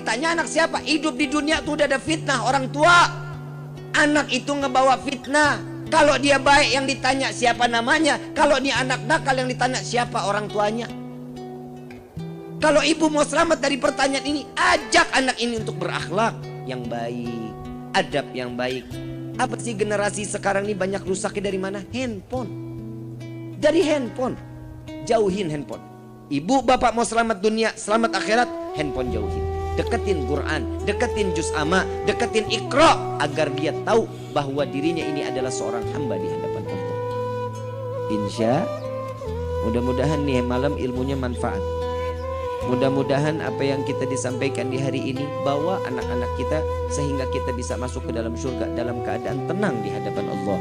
ditanya anak siapa? Hidup di dunia tuh udah ada fitnah orang tua. Anak itu ngebawa fitnah. Kalau dia baik yang ditanya siapa namanya. Kalau dia anak nakal yang ditanya siapa orang tuanya. Kalau ibu mau selamat dari pertanyaan ini, ajak anak ini untuk berakhlak yang baik, adab yang baik. Apa sih generasi sekarang ini banyak rusaknya dari mana? Handphone. Dari handphone. Jauhin handphone. Ibu bapak mau selamat dunia, selamat akhirat, handphone jauhin. Deketin Quran, deketin juz amma, deketin Iqra, agar dia tahu bahwa dirinya ini adalah seorang hamba di hadapan Allah. Insya, mudah-mudahan nih malam ilmunya manfaat. Mudah-mudahan apa yang kita disampaikan di hari ini bawa anak-anak kita sehingga kita bisa masuk ke dalam surga dalam keadaan tenang di hadapan Allah.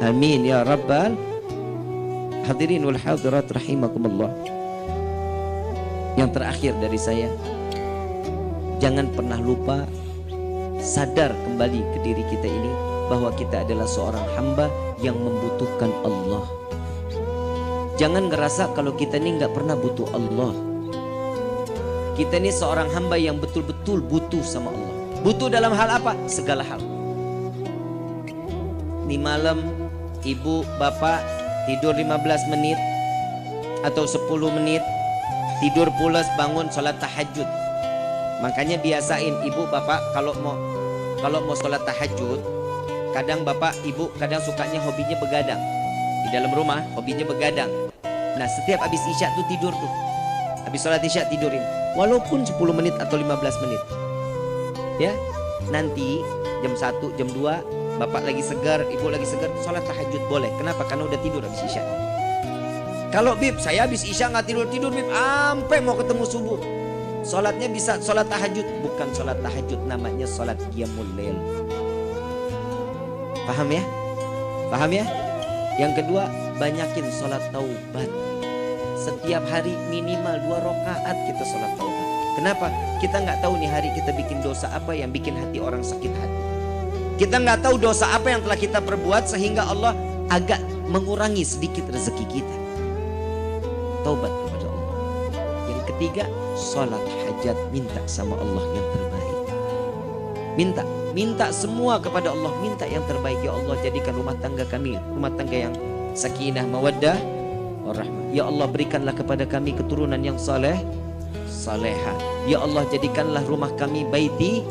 Amin ya rabbal hadirin wal hadirat rahimakumullah. Yang terakhir dari saya, jangan pernah lupa sadar kembali ke diri kita ini bahwa kita adalah seorang hamba yang membutuhkan Allah. Jangan ngerasa kalau kita ini nggak pernah butuh Allah. Kita ini seorang hamba yang betul-betul butuh sama Allah. Butuh dalam hal apa? Segala hal. Di malam ibu bapak tidur 15 menit atau 10 menit, tidur pulas, bangun sholat tahajud. Makanya biasain ibu bapak kalau mau sholat tahajud, kadang bapak ibu kadang sukanya hobinya begadang. Di dalam rumah hobinya begadang. Nah setiap habis isya tuh tidur tuh. Habis sholat isya tidurin. Walaupun 10 menit atau 15 menit. Ya, nanti jam 1, jam 2 bapak lagi segar, ibu lagi segar, sholat tahajud boleh. Kenapa? Karena udah tidur habis isya. Kalau bib, saya habis isya nggak tidur bib, sampai mau ketemu subuh. Sholatnya bisa sholat tahajud. Bukan sholat tahajud, namanya sholat qiyamul lail. Paham ya? Paham ya? Yang kedua, banyakin sholat taubat. Setiap hari minimal 2 rakaat kita sholat taubat. Kenapa? Kita nggak tahu nih hari kita bikin dosa apa yang bikin hati orang sakit hati. Kita nggak tahu dosa apa yang telah kita perbuat sehingga Allah agak mengurangi sedikit rezeki kita. Taubat kepada Allah. Yang ketiga, sholat hajat, minta sama Allah yang terbaik. Minta semua kepada Allah, minta yang terbaik. Ya Allah, jadikan rumah tangga kami rumah tangga yang sakinah, mawaddah, warahmah. Ya Allah, berikanlah kepada kami keturunan yang saleh, saleha. Ya Allah, jadikanlah rumah kami baiti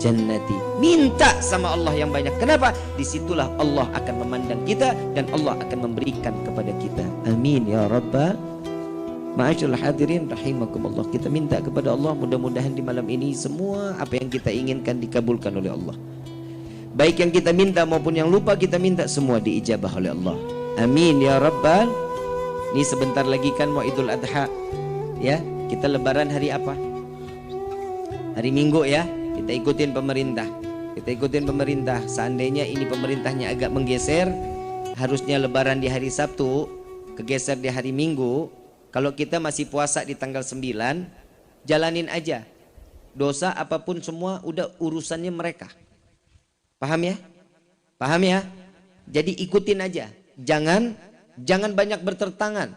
jannati. Minta sama Allah yang banyak. Kenapa? Disitulah Allah akan memandang kita dan Allah akan memberikan kepada kita. Amin ya rabbal ma'asyiral hadirin rahimakumullah. Kita minta kepada Allah, mudah-mudahan di malam ini semua apa yang kita inginkan dikabulkan oleh Allah. Baik yang kita minta maupun yang lupa kita minta, semua diijabah oleh Allah. Amin ya rabbal. Ini sebentar lagi kan mau Idul Adha. Ya, kita lebaran hari apa? Hari Minggu ya. Kita ikutin pemerintah. Kita ikutin pemerintah. Seandainya ini pemerintahnya agak menggeser, harusnya lebaran di hari Sabtu, kegeser di hari Minggu. Kalau kita masih puasa di tanggal 9, jalanin aja. Dosa apapun semua udah urusannya mereka. Paham ya? Paham ya? Jadi ikutin aja. Jangan banyak bertertangan.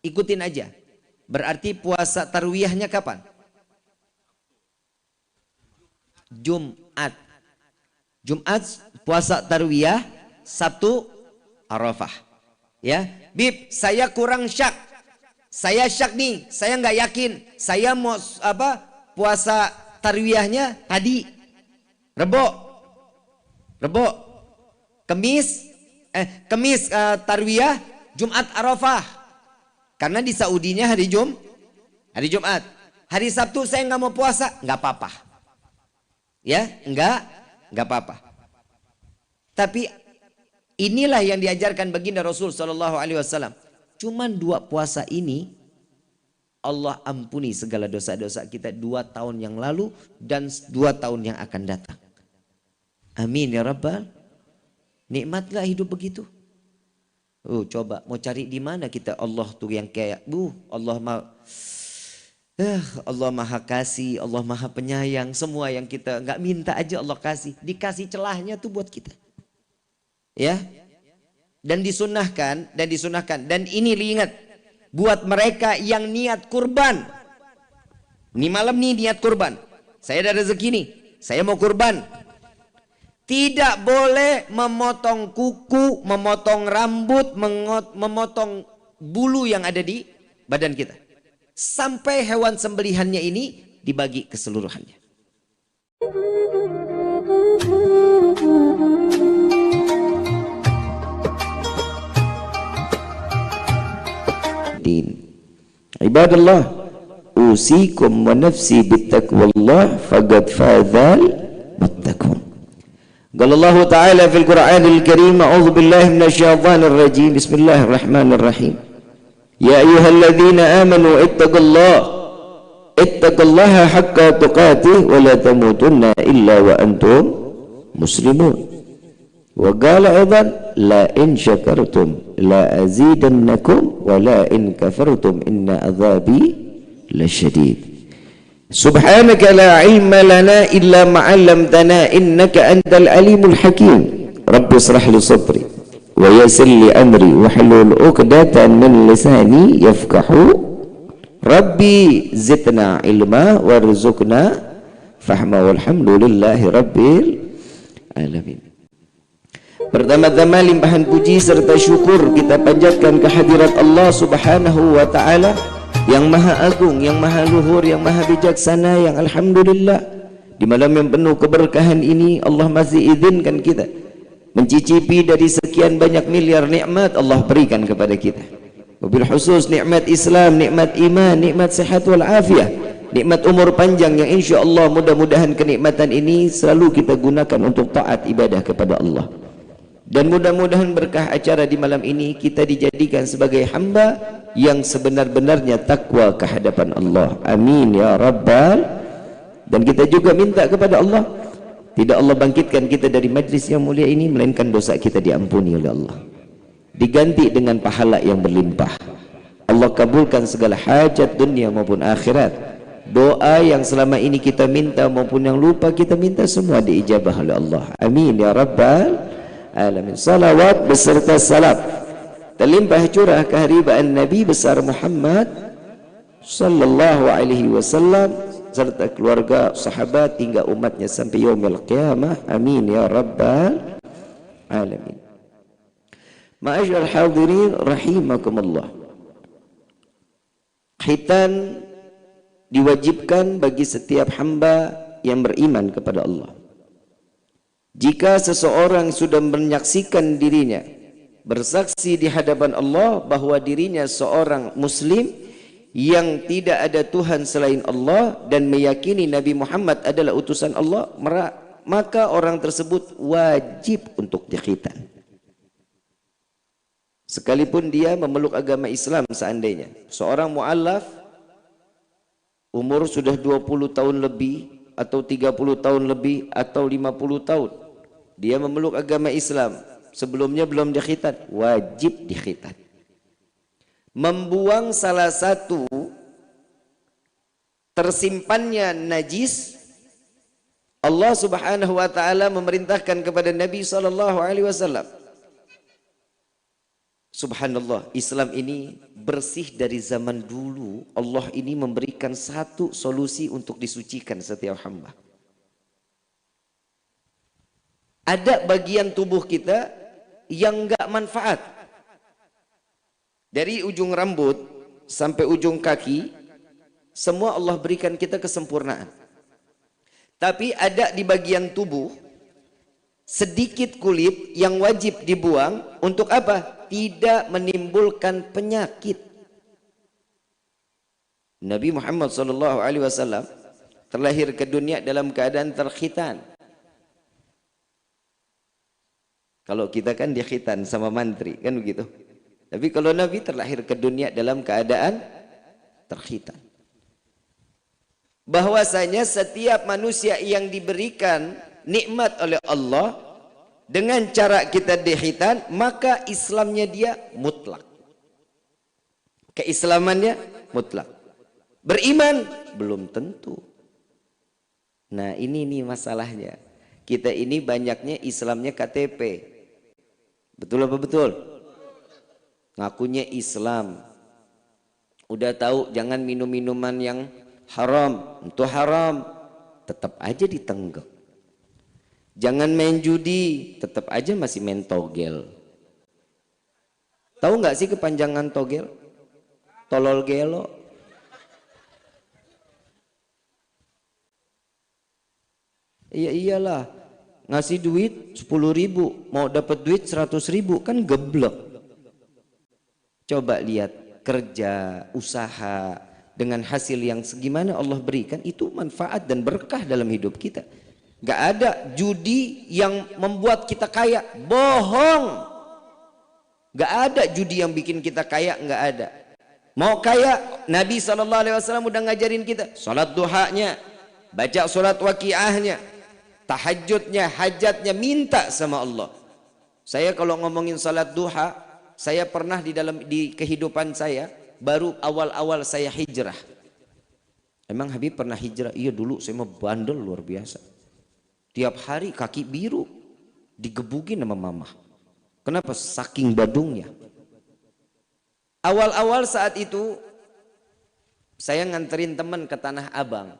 Ikutin aja. Berarti puasa tarwiyahnya kapan? Jumat. Jumat puasa tarwiyah, Sabtu Arafah. Ya, Bib, saya kurang syak. Saya syak nih, saya nggak yakin. Saya mau puasa tarwiyahnya tadi Rebo, Kemis tarwiyah, Jumat Arafah. Karena di Saudinya hari Jumat. Hari Sabtu saya nggak mau puasa, nggak apa-apa. Ya, nggak apa-apa. Tapi inilah yang diajarkan baginda Rasul Shallallahu Alaihi Wasallam. Cuman 2 puasa ini Allah ampuni segala dosa-dosa kita 2 tahun yang lalu dan 2 tahun yang akan datang. Amin ya rabbal. Nikmat gak hidup begitu? Coba mau cari di mana kita Allah tuh yang kayak Allah maha kasih, Allah maha penyayang. Semua yang kita nggak minta aja Allah kasih. Dikasih celahnya tuh buat kita. Ya. Dan disunahkan. Dan ini ingat, buat mereka yang niat kurban. Ini malam nih niat kurban. Saya ada rezeki nih, saya mau kurban. Tidak boleh memotong kuku, memotong rambut, memotong bulu yang ada di badan kita. Sampai hewan sembelihannya ini dibagi keseluruhannya. Ibadallah, usikum wa nafsi bittaqwallah faqad fazal muttaqun. Qala Allah Ta'ala fil Qur'anil Karim, a'udzu billahi minasyaitonir rajim. Bismillahirrahmanirrahim. Ya ayyuhalladzina amanu ittaqullaha haqqa tuqatih wa la tamutunna illa wa antum muslimun. Wa qala aidan la in syakartum la azidannakum wa la in kafartum inna adzabi lasyadid. Subhanaka la ilma lana illa ma 'allamtana innaka antal alimul hakim. Rabbi israh li sadri wa yassir li amri wa hlul 'uqdatan min lisani yafqahu. Rabbi zidna ilma warzuqna fahma walhamdulillahi rabbil alamin. Pertama-tama limpahan puji serta syukur kita panjatkan kehadirat Allah Subhanahu wa taala yang maha agung, yang maha luhur, yang maha bijaksana, yang alhamdulillah di malam yang penuh keberkahan ini Allah masih izinkan kita mencicipi dari sekian banyak miliar nikmat Allah berikan kepada kita. Wabil khusus nikmat Islam, nikmat iman, nikmat sehat wal afiah, nikmat umur panjang yang insya Allah mudah-mudahan kenikmatan ini selalu kita gunakan untuk taat ibadah kepada Allah. Dan mudah-mudahan berkah acara di malam ini kita dijadikan sebagai hamba yang sebenar-benarnya takwa kehadapan Allah. Amin ya Rabbal. Dan kita juga minta kepada Allah, tidak Allah bangkitkan kita dari majlis yang mulia ini melainkan dosa kita diampuni oleh Allah, diganti dengan pahala yang berlimpah. Allah kabulkan segala hajat dunia maupun akhirat. Doa yang selama ini kita minta maupun yang lupa kita minta semua diijabah oleh Allah. Amin ya Rabbal alamin. Salawat beserta salam terlimpah curah keharibaan Nabi besar Muhammad sallallahu alaihi wasallam serta keluarga, sahabat hingga umatnya sampai yaumil qiyamah. Amin ya Rabbal alamin. Ma'asyiral hadirin rahimakumullah. Khitan diwajibkan bagi setiap hamba yang beriman kepada Allah. Jika seseorang sudah menyaksikan dirinya bersaksi di hadapan Allah bahwa dirinya seorang muslim yang tidak ada Tuhan selain Allah dan meyakini Nabi Muhammad adalah utusan Allah, maka orang tersebut wajib untuk dikhitan. Sekalipun dia memeluk agama Islam, seandainya seorang mu'allaf umur sudah 20 tahun lebih atau 30 tahun lebih atau 50 tahun dia memeluk agama Islam, sebelumnya belum dikhitan, wajib dikhitan. Membuang salah satu tersimpannya najis, Allah Subhanahu wa taala memerintahkan kepada Nabi sallallahu alaihi wasallam. Subhanallah, Islam ini bersih dari zaman dulu. Allah ini memberikan satu solusi untuk disucikan setiap hamba. Ada bagian tubuh kita yang enggak manfaat. Dari ujung rambut sampai ujung kaki, semua Allah berikan kita kesempurnaan. Tapi ada di bagian tubuh sedikit kulit yang wajib dibuang. Untuk apa? Tidak menimbulkan penyakit. Nabi Muhammad SAW terlahir ke dunia dalam keadaan terkhitan. Kalau kita kan dikhitan sama mantri, kan begitu. Tapi kalau Nabi terlahir ke dunia dalam keadaan terkhitan. Bahwasanya setiap manusia yang diberikan nikmat oleh Allah dengan cara kita dikhitan, maka Islamnya dia mutlak. Keislamannya mutlak. Beriman belum tentu. Nah, ini nih masalahnya. Kita ini banyaknya Islamnya KTP. Betul apa betul? Ngakunya Islam. Udah tahu jangan minum minuman yang haram, itu haram. tetap aja ditenggak. Jangan main judi, tetap aja masih main togel. Tahu nggak sih kepanjangan togel? Tolol gelo. Iya iyalah, ngasih duit 10.000, mau dapat duit 100.000, kan geblek. Coba lihat kerja, usaha dengan hasil yang segimana Allah berikan, itu manfaat dan berkah dalam hidup kita. Gak ada judi yang membuat kita kaya, bohong. Gak ada judi yang bikin kita kaya, gak ada. Mau kaya, Nabi SAW udah ngajarin kita salat duhanya, baca surat waqiahnya, tahajudnya, hajatnya, minta sama Allah. Saya kalau ngomongin salat duha, saya pernah di kehidupan saya, baru awal-awal saya hijrah. Emang Habib pernah hijrah? Iya, dulu saya mah bandel luar biasa. Tiap hari kaki biru digebukin sama mama. Kenapa? Saking badungnya. Awal-awal saat itu saya nganterin teman ke Tanah Abang.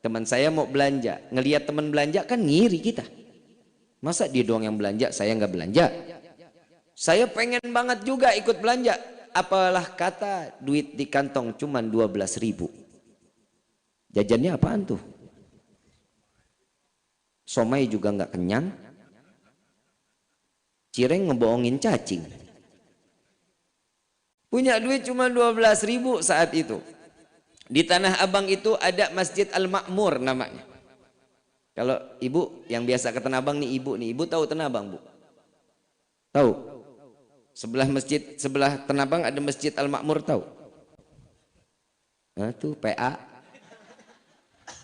Teman saya mau belanja, ngelihat teman belanja kan ngiri kita. Masa dia doang yang belanja, saya nggak belanja? Saya pengen banget juga ikut belanja. Apalah kata duit di kantong cuman 12.000. Jajannya apaan tuh? Somai juga nggak kenyang. Cireng ngebohongin cacing. Punya duit cuma 12.000 saat itu. Di Tanah Abang itu ada Masjid Al-Ma'mur namanya. Kalau ibu yang biasa ke Tanah Abang nih, ibu tahu Tanah Abang, Bu? Tahu? Sebelah Tanah Abang ada Masjid Al-Ma'mur, tahu? Nah, tuh PA.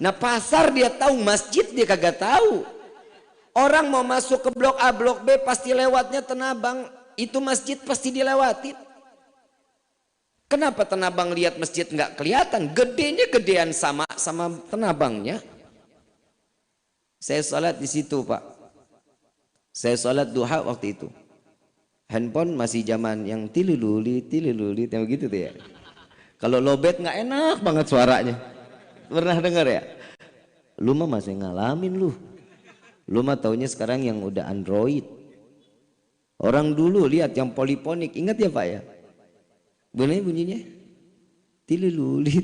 Nah, pasar dia tahu, masjid dia kagak tahu. Orang mau masuk ke blok A, blok B pasti lewatnya Tanah Abang. Itu masjid pasti dilewatin. Kenapa Tanah Abang lihat masjid nggak kelihatan? Gedenya gedean sama Tanah Abangnya. Saya sholat di situ, Pak. Saya sholat duha waktu itu. Handphone masih zaman yang tililuli, yang begitu tuh ya. Kalau lowbat nggak enak banget suaranya. Pernah dengar ya? Lu mah masih ngalamin lu. Lu mah taunya sekarang yang udah Android. Orang dulu lihat yang poliponik, ingat ya Pak ya? Bener bunyinya? Tililuli.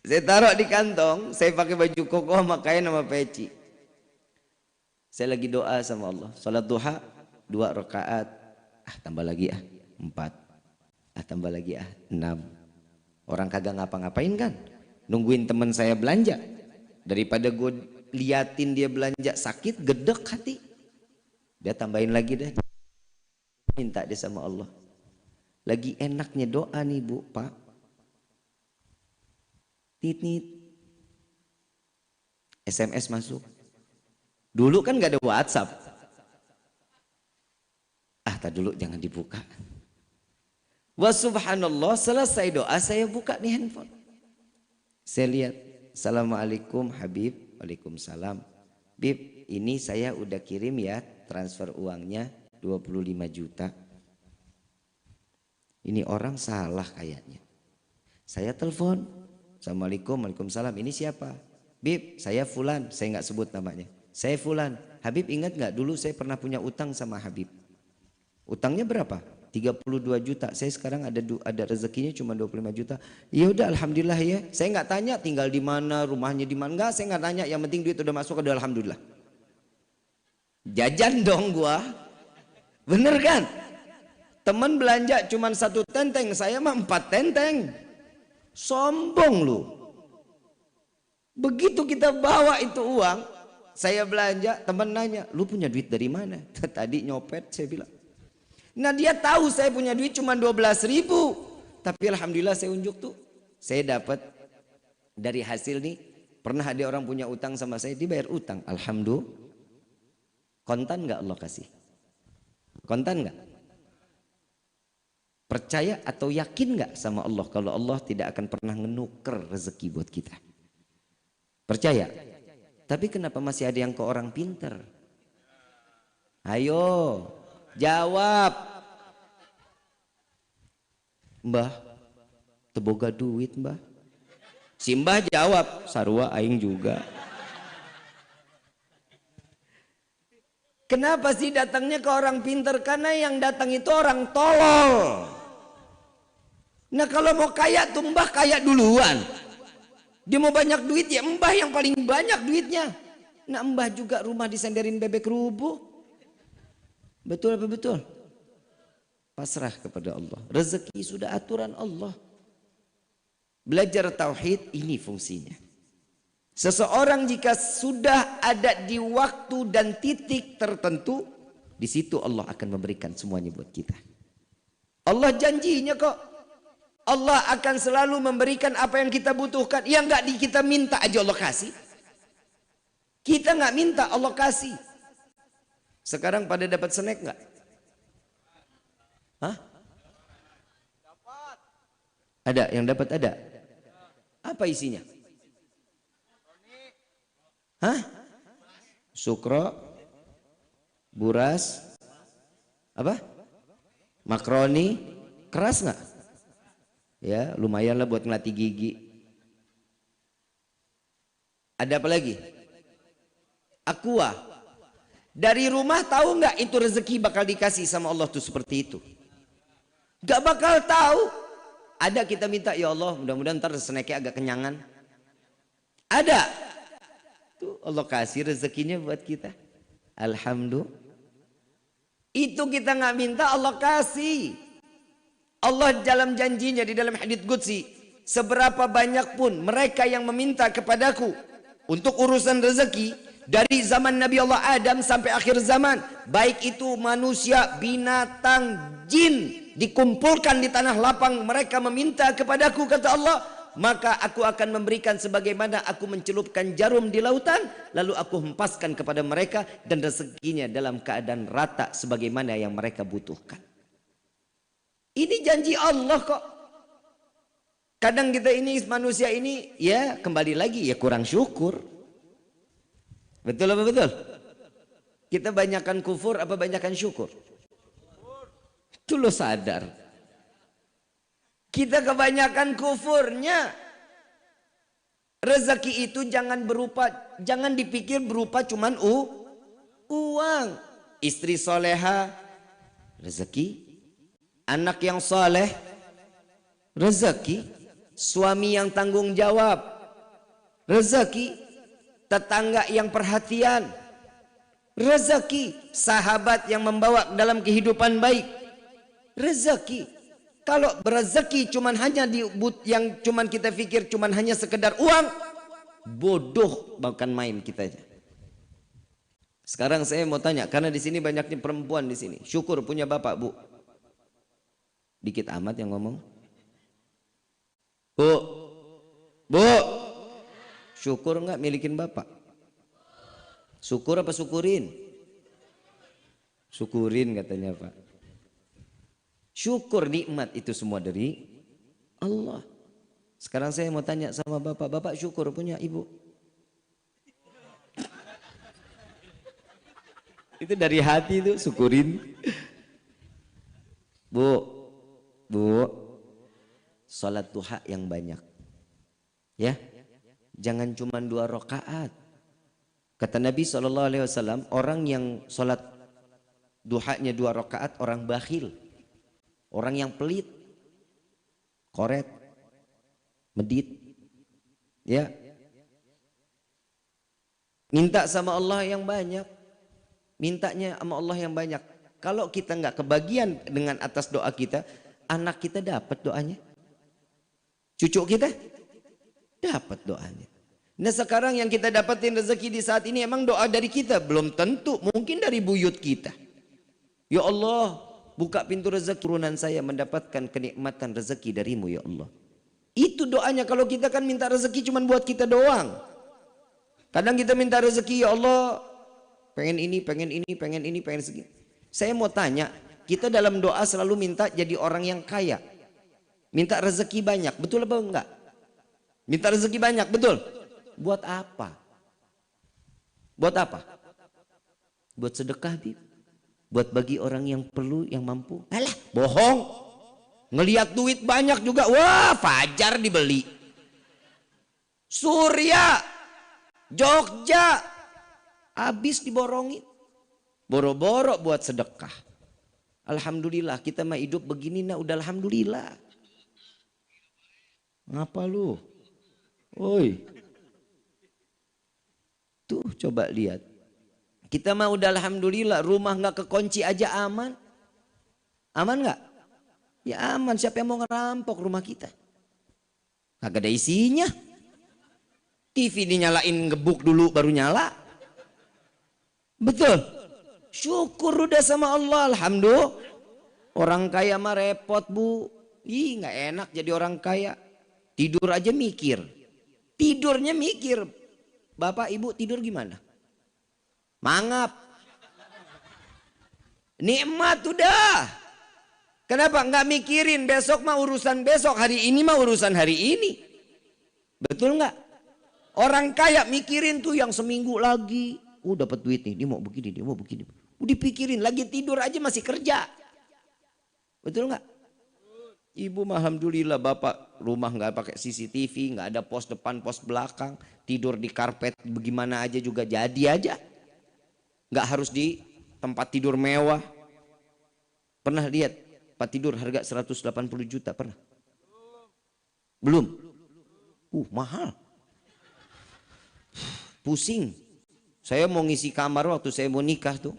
Saya taruh di kantong, saya pakai baju koko sama kain sama peci. Saya lagi doa sama Allah. Salat duha 2 rakaat. Tambah lagi 4. Tambah lagi 6. Orang kagak ngapa-ngapain kan? Nungguin teman saya belanja. Daripada gue liatin dia belanja sakit, gedek hati. Dia tambahin lagi deh. Minta dia sama Allah. Lagi enaknya doa nih Bu, Pak. Tit. SMS masuk. Dulu kan gak ada WhatsApp. Tak dulu jangan dibuka. Wa subhanallah, selesai doa saya buka nih handphone. Saya lihat, Assalamualaikum Habib. Waalaikumsalam. Bib, ini saya udah kirim ya transfer uangnya 25 juta. Ini orang salah kayaknya. Saya telepon. Assalamualaikum, waalaikumsalam. Ini siapa? Bib, saya Fulan. Saya nggak sebut namanya. Saya Fulan. Habib ingat nggak dulu saya pernah punya utang sama Habib? Utangnya berapa? 32 juta. Saya sekarang ada rezekinya cuma 25 juta. Ya udah alhamdulillah ya. Saya nggak tanya tinggal di mana, rumahnya di mana. Enggak, saya nggak tanya. Yang penting duit udah masuk, udah alhamdulillah. Jajan dong gua. Bener kan? Teman belanja cuma 1 tenteng, saya mah 4 tenteng. Sombong lu. Begitu kita bawa itu uang, saya belanja, teman nanya, lu punya duit dari mana? Tadi nyopet, saya bilang. Nah dia tahu saya punya duit cuma 12.000. Tapi alhamdulillah saya unjuk tuh. Saya dapat dari hasil nih, pernah ada orang punya utang sama saya, dibayar utang. Alhamdulillah. Kontan nggak Allah kasih? Kontan nggak? Percaya atau yakin nggak sama Allah kalau Allah tidak akan pernah ngenuker rezeki buat kita? Percaya? Tapi kenapa masih ada yang ke orang pinter? Ayo jawab. Mbah, teboga duit mbah. Simbah jawab, sarua aing juga. Kenapa sih datangnya ke orang pintar? Karena yang datang itu orang tolol. Nah kalau mau kaya tuh mbah kaya duluan. Dia mau banyak duit ya mbah yang paling banyak duitnya. Nah mbah juga rumah disenderin bebek rubuh. Betul apa betul? Pasrah kepada Allah. Rezeki sudah aturan Allah. Belajar tauhid ini fungsinya. Seseorang jika sudah ada di waktu dan titik tertentu, di situ Allah akan memberikan semuanya buat kita. Allah janjinya kok. Allah akan selalu memberikan apa yang kita butuhkan. Yang nggak kita minta aja Allah kasih. Kita nggak minta Allah kasih. Sekarang pada dapat snack nggak? Hah? Ada yang dapat ada. Apa isinya? Hah? Sukro, buras, apa? Makroni, keras nggak? Ya, lumayan lah buat ngelatih gigi. Ada apa lagi? Aqua. Dari rumah tahu nggak itu rezeki bakal dikasih sama Allah tuh seperti itu? Gak bakal tahu. Ada kita minta ya Allah, mudah-mudahan ntar snacknya agak kenyangan. Ada. Tuh Allah kasih rezekinya buat kita. Alhamdulillah. Itu kita nggak minta Allah kasih. Allah dalam janjinya di dalam hadits qudsi, seberapa banyak pun mereka yang meminta kepadaku untuk urusan rezeki dari zaman Nabi Allah Adam sampai akhir zaman, baik itu manusia, binatang, jin, dikumpulkan di tanah lapang, mereka meminta kepadaku kata Allah, maka aku akan memberikan sebagaimana aku mencelupkan jarum di lautan, lalu aku hempaskan kepada mereka dan rezekinya dalam keadaan rata sebagaimana yang mereka butuhkan. Ini janji Allah kok. Kadang kita ini manusia ini ya kembali lagi ya kurang syukur. Betul apa betul? Kita banyakkan kufur apa banyakkan syukur? Itu lo sadar. Kita kebanyakan kufurnya. Rezeki itu jangan dipikir berupa cuman uang. Istri soleha, rezeki. Anak yang soleh, rezeki. Suami yang tanggung jawab, rezeki. Tetangga yang perhatian, rezeki. Sahabat yang membawa dalam kehidupan baik, rezeki. Kalau rezeki cuman hanya yang cuman kita pikir cuman hanya sekedar uang, bodoh bahkan main kita aja. Sekarang saya mau tanya, karena di sini banyaknya perempuan di sini. Syukur punya bapak, Bu. Dikit amat yang ngomong. Bu. Syukur enggak milikin bapak? Syukur apa syukurin? Syukurin katanya Pak. Syukur nikmat itu semua dari Allah. Sekarang saya mau tanya sama bapak. Bapak syukur punya ibu? Itu dari hati itu syukurin. Bu. Salat duha yang banyak. Ya. Jangan cuma 2 rakaat. Kata Nabi SAW, orang yang sholat duhanya 2 rakaat orang bakhil, orang yang pelit, koret, medit, ya. Minta sama Allah yang banyak, mintanya sama Allah yang banyak. Kalau kita nggak kebagian dengan atas doa kita, anak kita dapat doanya, cucu kita dapat doanya. Nah sekarang yang kita dapatin rezeki di saat ini emang doa dari kita? Belum tentu, mungkin dari buyut kita. Ya Allah, buka pintu rezeki turunan saya mendapatkan kenikmatan rezeki darimu ya Allah. Itu doanya. Kalau kita kan minta rezeki cuma buat kita doang. Kadang kita minta rezeki, ya Allah pengen ini, pengen ini, pengen ini, pengen segini. Saya mau tanya, kita dalam doa selalu minta jadi orang yang kaya, minta rezeki banyak, betul apa enggak? Minta rezeki banyak, betul? Buat apa? Buat apa? Buat sedekah, Bib. Buat bagi orang yang perlu, yang mampu. Alah, bohong. Ngelihat duit banyak juga, wah Fajar dibeli. Surya, Jogja, habis diborongin. Boro-boro buat sedekah. Alhamdulillah kita mah hidup begini nah udah alhamdulillah. Ngapa lu? Oi. Tuh coba lihat. Kita mah udah alhamdulillah rumah nggak kekunci aja aman. Aman nggak? Ya aman, siapa yang mau ngerampok rumah kita? Kagak ada isinya. TV dinyalain ngebuk dulu baru nyala. Betul. Syukur udah sama Allah, alhamdulillah. Orang kaya mah repot bu. Ih nggak enak jadi orang kaya. Tidur aja mikir. Tidurnya mikir. Bapak ibu tidur gimana? Mangap. Nikmat udah. Kenapa nggak mikirin besok mah urusan besok, hari ini mah urusan hari ini. Betul nggak? Orang kaya mikirin tuh yang seminggu lagi. Dapat duit nih, dia mau begini, dia mau begini. Udah pikirin, lagi tidur aja masih kerja. Betul nggak? Ibu mah alhamdulillah, bapak rumah nggak pakai CCTV, nggak ada pos depan, pos belakang, tidur di karpet bagaimana aja juga jadi aja. Nggak harus di tempat tidur mewah. Pernah lihat tempat tidur harga 180 juta pernah? Belum? Mahal. Pusing. Saya mau ngisi kamar waktu saya mau nikah tuh.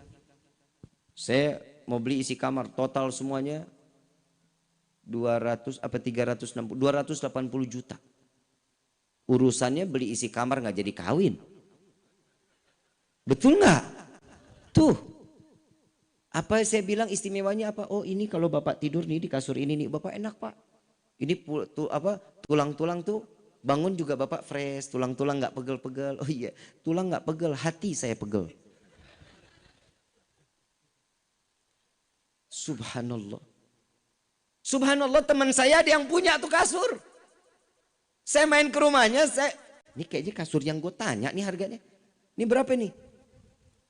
Saya mau beli isi kamar total semuanya 280 juta. Urusannya beli isi kamar nggak jadi kawin. Betul nggak? Tuh. Apa saya bilang istimewanya apa? Oh ini kalau bapak tidur nih di kasur ini nih, bapak enak pak. Ini tulang-tulang tuh bangun juga bapak fresh, tulang-tulang nggak pegel-pegel. Oh iya, tulang nggak pegel, hati saya pegel. Subhanallah. Subhanallah, teman saya ada yang punya tuh kasur. Saya main ke rumahnya, ini kayaknya kasur yang gue tanya nih harganya. Ini berapa nih?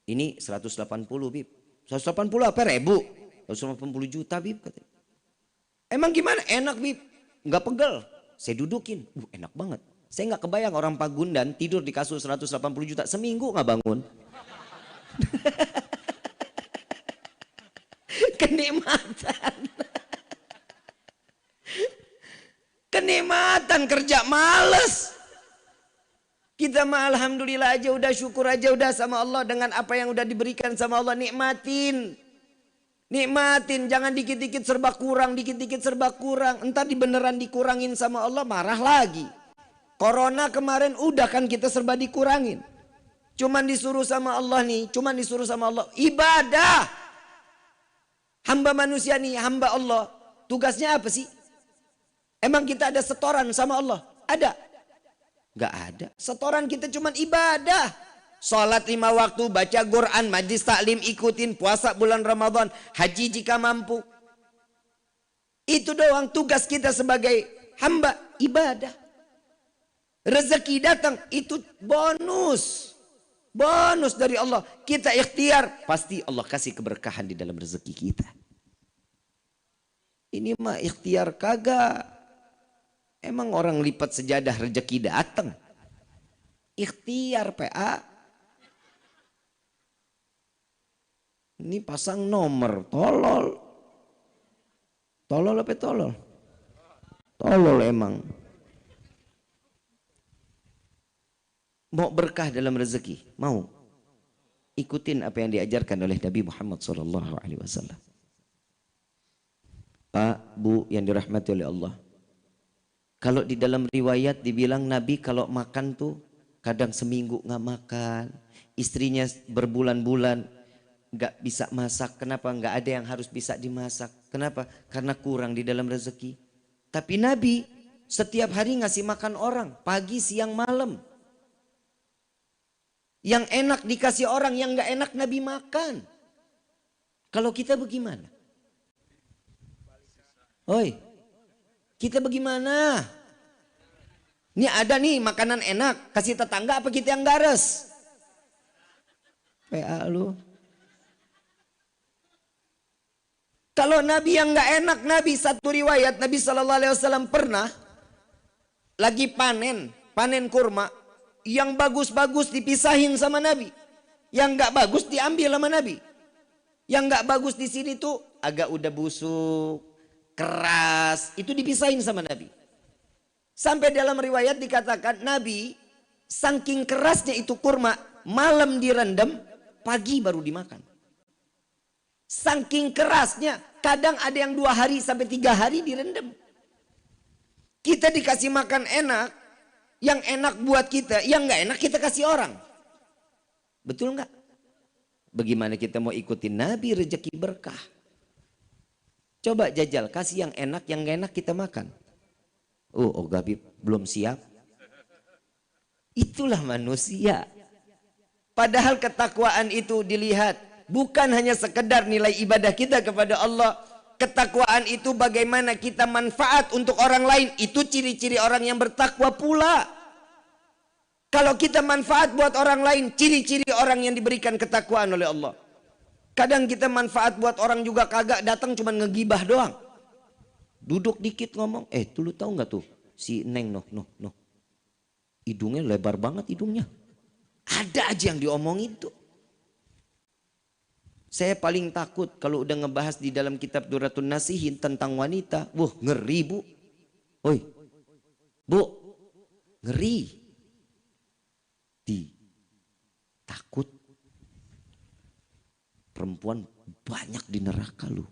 Ini 180 bib. 180 apa ribu? 180 juta bib katanya. Emang gimana? Enak bib. Nggak pegel. Saya dudukin. Enak banget. Saya nggak kebayang orang Pagundan tidur di kasur 180 juta. Seminggu nggak bangun. Kenikmatan. Kenikmatan kerja males. Kita mah alhamdulillah aja udah syukur aja udah sama Allah dengan apa yang udah diberikan sama Allah, nikmatin. Nikmatin, jangan dikit-dikit serba kurang, dikit-dikit serba kurang. Entar di beneran dikurangin sama Allah marah lagi. Corona kemarin udah kan kita serba dikurangin. Cuman disuruh sama Allah nih, cuman disuruh sama Allah ibadah. Hamba manusia nih, hamba Allah. Tugasnya apa sih? Emang kita ada setoran sama Allah? Ada? Gak ada. Setoran kita cuman ibadah. Salat 5 waktu, baca Quran, majlis taklim ikutin, puasa bulan Ramadan, haji jika mampu. Itu doang tugas kita sebagai hamba ibadah. Rezeki datang itu bonus. Bonus dari Allah. Kita ikhtiar, pasti Allah kasih keberkahan di dalam rezeki kita. Ini mah ikhtiar kagak. Emang orang lipat sejadah rezeki datang. Ikhtiar PA. Ini pasang nomor, tolol. Tolol apa tolol? Tolol emang. Mau berkah dalam rezeki, mau ikutin apa yang diajarkan oleh Nabi Muhammad SAW. Pak, Bu yang dirahmati oleh Allah. Kalau di dalam riwayat dibilang Nabi kalau makan tuh kadang seminggu nggak makan, istrinya berbulan-bulan nggak bisa masak. Kenapa? Nggak ada yang harus bisa dimasak. Kenapa? Karena kurang di dalam rezeki. Tapi Nabi setiap hari ngasih makan orang, pagi, siang, malam. Yang enak dikasih orang, yang nggak enak Nabi makan. Kalau kita bagaimana? Oi, kita bagaimana? Ini ada nih makanan enak, kasih tetangga apa kita yang gares? PA lu. Kalau Nabi yang nggak enak, Nabi satu riwayat Nabi SAW pernah lagi panen, panen kurma, yang bagus-bagus dipisahin sama Nabi. Yang nggak bagus diambil sama Nabi. Yang nggak bagus di sini tuh agak udah busuk, keras, itu dipisahin sama Nabi. Sampai dalam riwayat dikatakan Nabi saking kerasnya itu kurma, malam direndam, pagi baru dimakan. Saking kerasnya, kadang ada yang 2 hari sampai 3 hari direndam. Kita dikasih makan enak, yang enak buat kita, yang nggak enak kita kasih orang. Betul nggak? Bagaimana kita mau ikutin Nabi rezeki berkah? Coba jajal, kasih yang enak, yang nggak enak kita makan. Oh Gabib belum siap. Itulah manusia. Padahal ketakwaan itu dilihat bukan hanya sekedar nilai ibadah kita kepada Allah. Ketakwaan itu bagaimana kita manfaat untuk orang lain. Itu ciri-ciri orang yang bertakwa pula. Kalau kita manfaat buat orang lain, ciri-ciri orang yang diberikan ketakwaan oleh Allah. Kadang kita manfaat buat orang juga kagak, datang cuma ngegibah doang. Duduk dikit ngomong, tuh lu tahu nggak tuh si Neng noh. Hidungnya lebar banget hidungnya. Ada aja yang diomongin tuh. Saya paling takut kalau udah ngebahas di dalam kitab Duratun Nasihin tentang wanita. Wah ngeri bu. Oi, bu, ngeri. Takut perempuan banyak di neraka lu.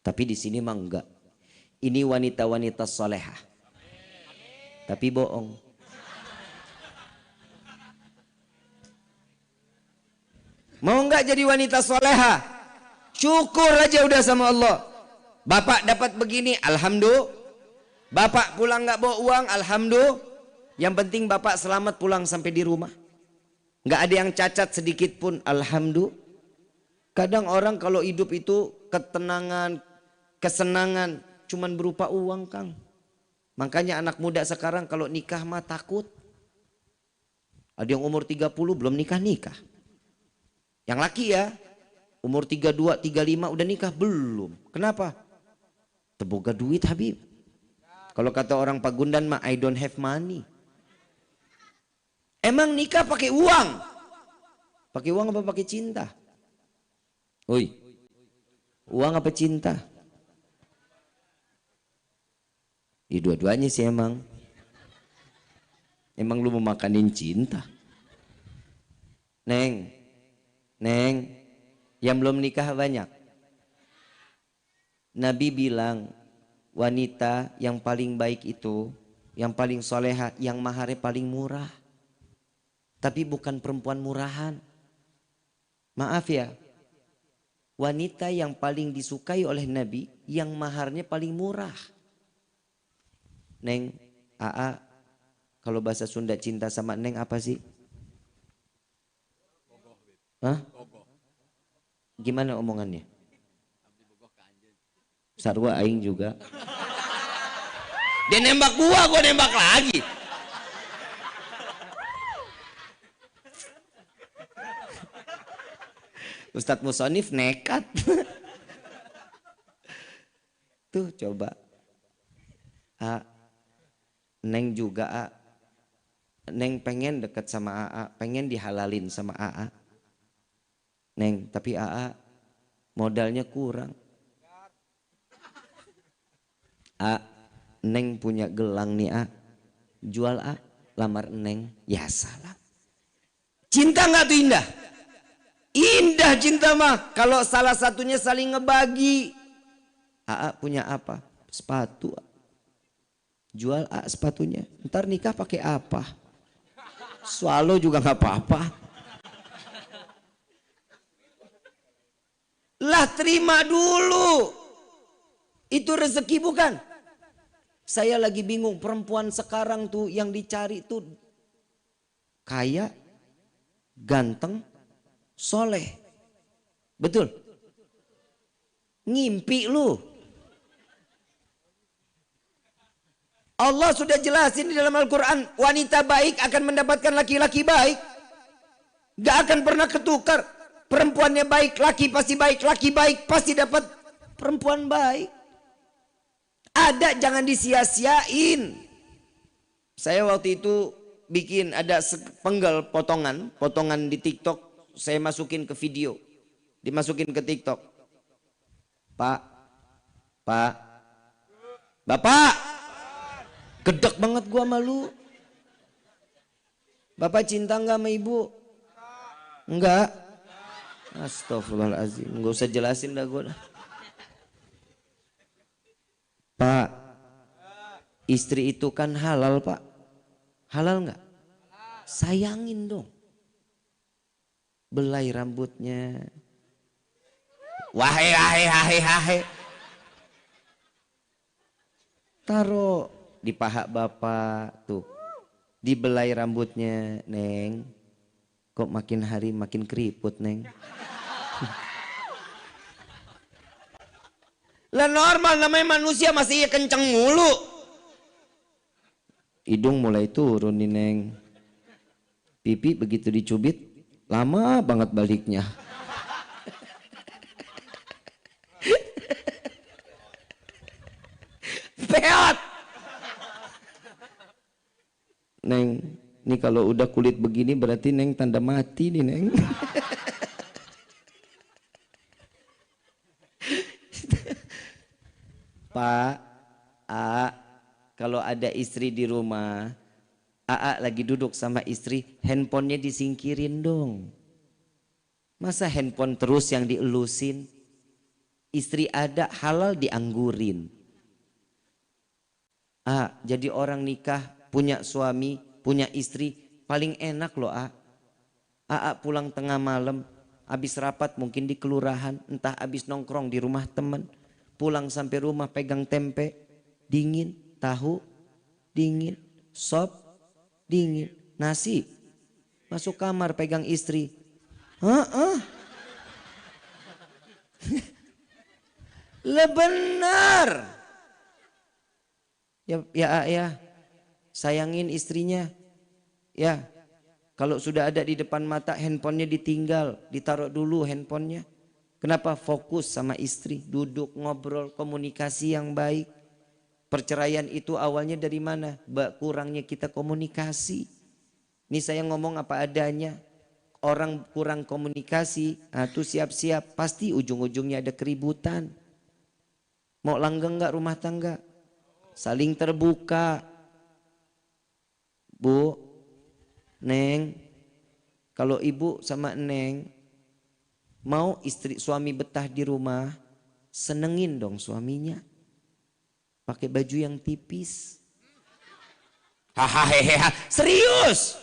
Tapi di sini mah enggak. Ini wanita-wanita solehah. Tapi bohong. Mau enggak jadi wanita solehah? Syukur aja udah sama Allah. Bapak dapat begini, alhamdulillah. Bapak pulang nggak bawa uang, alhamdulillah. Yang penting bapak selamat pulang sampai di rumah. Nggak ada yang cacat sedikit pun, alhamdulillah. Kadang orang kalau hidup itu ketenangan, kesenangan, cuman berupa uang, Kang. Makanya anak muda sekarang kalau nikah mah takut. Ada yang umur 30 belum nikah. Yang laki ya, umur 32, 35 udah nikah belum. Kenapa? Teboga duit Habib. Kalau kata orang Pagundan mah I don't have money. Emang nikah pakai uang? Pakai uang apa pakai cinta? Oi, uang apa cinta? Dua-duanya sih emang. Emang lu mau makanin cinta? Neng, yang belum nikah banyak. Nabi bilang, wanita yang paling baik itu, yang paling soleha, yang maharnya paling murah. Tapi bukan perempuan murahan. Maaf ya, wanita yang paling disukai oleh Nabi, yang maharnya paling murah. Neng, Aa, kalau bahasa Sunda cinta sama Neng apa sih? Hah? Gimana omongannya? Sarwa aing juga. Dia nembak gua nembak lagi. Ustadz Musonif nekat. Tuh coba. Neng juga Neng pengen deket sama Aa, pengen dihalalin sama Aa. Neng, tapi Aa modalnya kurang. Neng punya gelang nih jual lamar Neng. Ya salah. Cinta nggak tuh indah? Indah cinta mah kalau salah satunya saling ngebagi. Punya apa? Sepatu. Jual sepatunya. Ntar nikah pakai apa? Swallow juga nggak apa-apa. Lah terima dulu. Itu rezeki bukan? Saya lagi bingung, perempuan sekarang tuh yang dicari tuh kaya, ganteng, soleh. Betul? Ngimpi lu. Allah sudah jelasin di dalam Al-Quran, wanita baik akan mendapatkan laki-laki baik. Gak akan pernah ketukar. Perempuannya baik, laki pasti baik, laki baik pasti dapat perempuan baik. Ada, jangan disia-siain. Saya waktu itu bikin ada sepenggal potongan di TikTok, saya masukin ke video, dimasukin ke TikTok. Pak, Bapak, gedek banget gua malu. Bapak cinta nggak sama ibu? Enggak. Astagfirullahaladzim, nggak usah jelasin dah gua. Pak, istri itu kan halal Pak. Halal nggak? Sayangin dong. Belai rambutnya. Wahai. Taruh di paha bapak tuh. Dibelai rambutnya, Neng. Kok makin hari makin keriput, Neng. Lah normal, namanya manusia masih kenceng mulu. Hidung mulai turun nih, Neng. Pipi begitu dicubit, lama banget baliknya. Peot. Neng, ini kalau udah kulit begini berarti Neng tanda mati nih, Neng. Pak, kalau ada istri di rumah, lagi duduk sama istri, handphonenya disingkirin dong. Masa handphone terus yang dielusin? Istri ada, halal dianggurin. Jadi orang nikah, punya suami, punya istri, paling enak loh. Pulang tengah malam, habis rapat mungkin di kelurahan, entah habis nongkrong di rumah teman. Pulang sampai rumah pegang tempe, dingin, tahu, dingin, sop, dingin, nasi. Masuk kamar pegang istri. Lah benar. Ya, sayangin istrinya. Ya, kalau sudah ada di depan mata handphonenya ditinggal, ditaruh dulu handphonenya. Kenapa? Fokus sama istri, duduk ngobrol, komunikasi yang baik. Perceraian itu awalnya dari mana? Kurangnya kita komunikasi. Ini saya ngomong apa adanya. Orang kurang komunikasi, tuh siap-siap, pasti ujung-ujungnya ada keributan. Mau langgeng nggak rumah tangga? Saling terbuka. Bu, Neng, kalau ibu sama Neng mau suami betah di rumah, senengin dong suaminya. Pakai baju yang tipis. Hahaha, serius.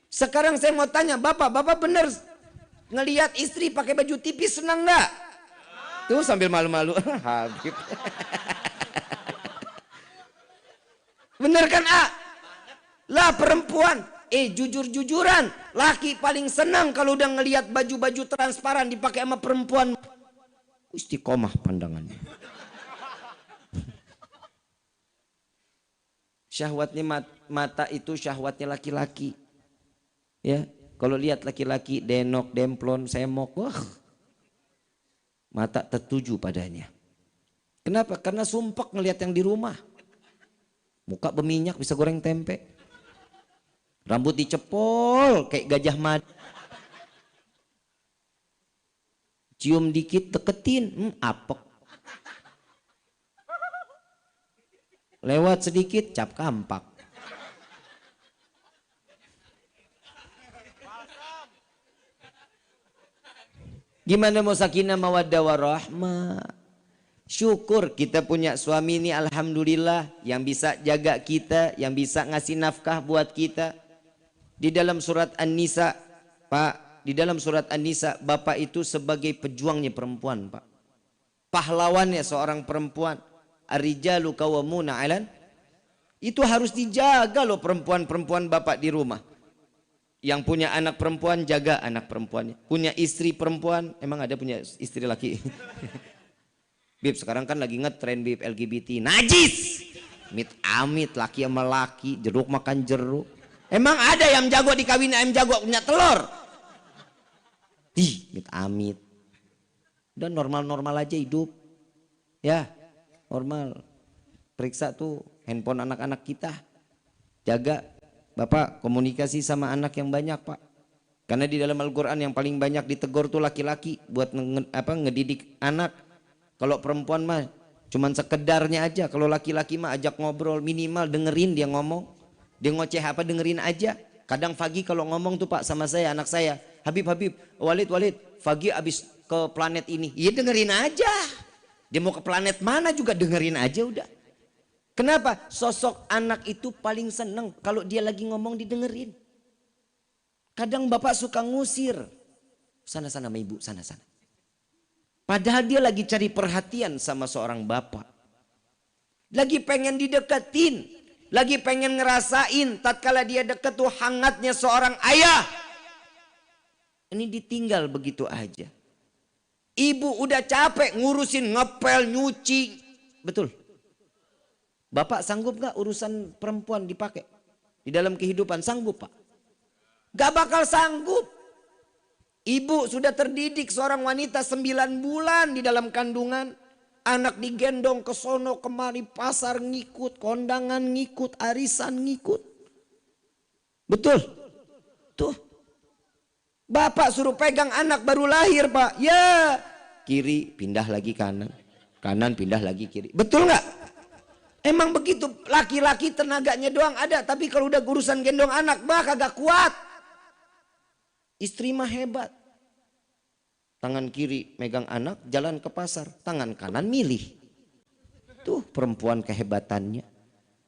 Sekarang saya mau tanya, Bapak bener ngelihat istri pakai baju tipis senang nggak? Tuh sambil malu-malu. Habib. Bener kan, Lah perempuan, jujur-jujuran, laki paling senang kalau udah ngelihat baju-baju transparan dipakai sama perempuan. Istiqomah pandangannya. Syahwatnya mata itu syahwatnya laki-laki. Ya, kalau lihat laki-laki denok, demplon, semok, mata tertuju padanya. Kenapa? Karena sumpek ngelihat yang di rumah. Muka berminyak bisa goreng tempe. Rambut dicepol kayak gajah mada. Cium dikit deketin, apek. Lewat sedikit cap kampak. Gimana mau sakinah mawaddah warahmah? Syukur kita punya suami ini, alhamdulillah, yang bisa jaga kita, yang bisa ngasih nafkah buat kita. Di dalam surat An-Nisa, Pak, di dalam surat An-Nisa, bapak itu sebagai pejuangnya perempuan, Pak. Pahlawannya seorang perempuan. Ar-rijalu qawwamuna 'alan. Itu harus dijaga loh perempuan-perempuan bapak di rumah. Yang punya anak perempuan, jaga anak perempuannya. Punya istri perempuan, emang ada punya istri laki? Bib, sekarang kan lagi ngetren Bib LGBT. Najis! Amit laki sama laki, jeruk makan jeruk. Emang ada yang jago dikawin ayam jago punya telur? Amit. Udah normal-normal aja hidup. Ya, normal. periksa tuh handphone anak-anak kita. Jaga, Bapak komunikasi sama anak yang banyak, Pak. Karena di dalam Al-Quran yang paling banyak ditegur tuh laki-laki buat ngedidik anak. Kalau perempuan mah cuman sekedarnya aja. Kalau laki-laki mah ajak ngobrol, minimal dengerin dia ngomong. Dia ngoceh apa dengerin aja. Kadang Fagi kalau ngomong tuh Pak sama saya, anak saya, Habib, Walid, Fagi abis ke planet ini. Iya dengerin aja. Dia mau ke planet mana juga dengerin aja udah. Kenapa? Sosok anak itu paling seneng kalau dia lagi ngomong didengerin. Kadang bapak suka ngusir. Sana-sana sama ibu, sana-sana. Padahal dia lagi cari perhatian sama seorang bapak. Lagi pengen dideketin. Lagi pengen ngerasain tatkala dia deket tuh hangatnya seorang ayah. Ini ditinggal begitu aja. Ibu udah capek ngurusin ngepel, nyuci. Betul. Bapak sanggup gak urusan perempuan dipakai? Di dalam kehidupan sanggup Pak? Gak bakal sanggup. Ibu sudah terdidik seorang wanita 9 bulan di dalam kandungan. Anak digendong ke sono kemari, pasar ngikut, kondangan ngikut, arisan ngikut. Betul? Tuh. Bapak suruh pegang anak baru lahir Pak. Ya. Kiri pindah lagi kanan. Kanan pindah lagi kiri. Betul gak? Emang begitu, laki-laki tenaganya doang ada, tapi kalau udah urusan gendong anak bah kagak kuat. Istri mah hebat. Tangan kiri megang anak, jalan ke pasar, tangan kanan milih. Tuh perempuan kehebatannya.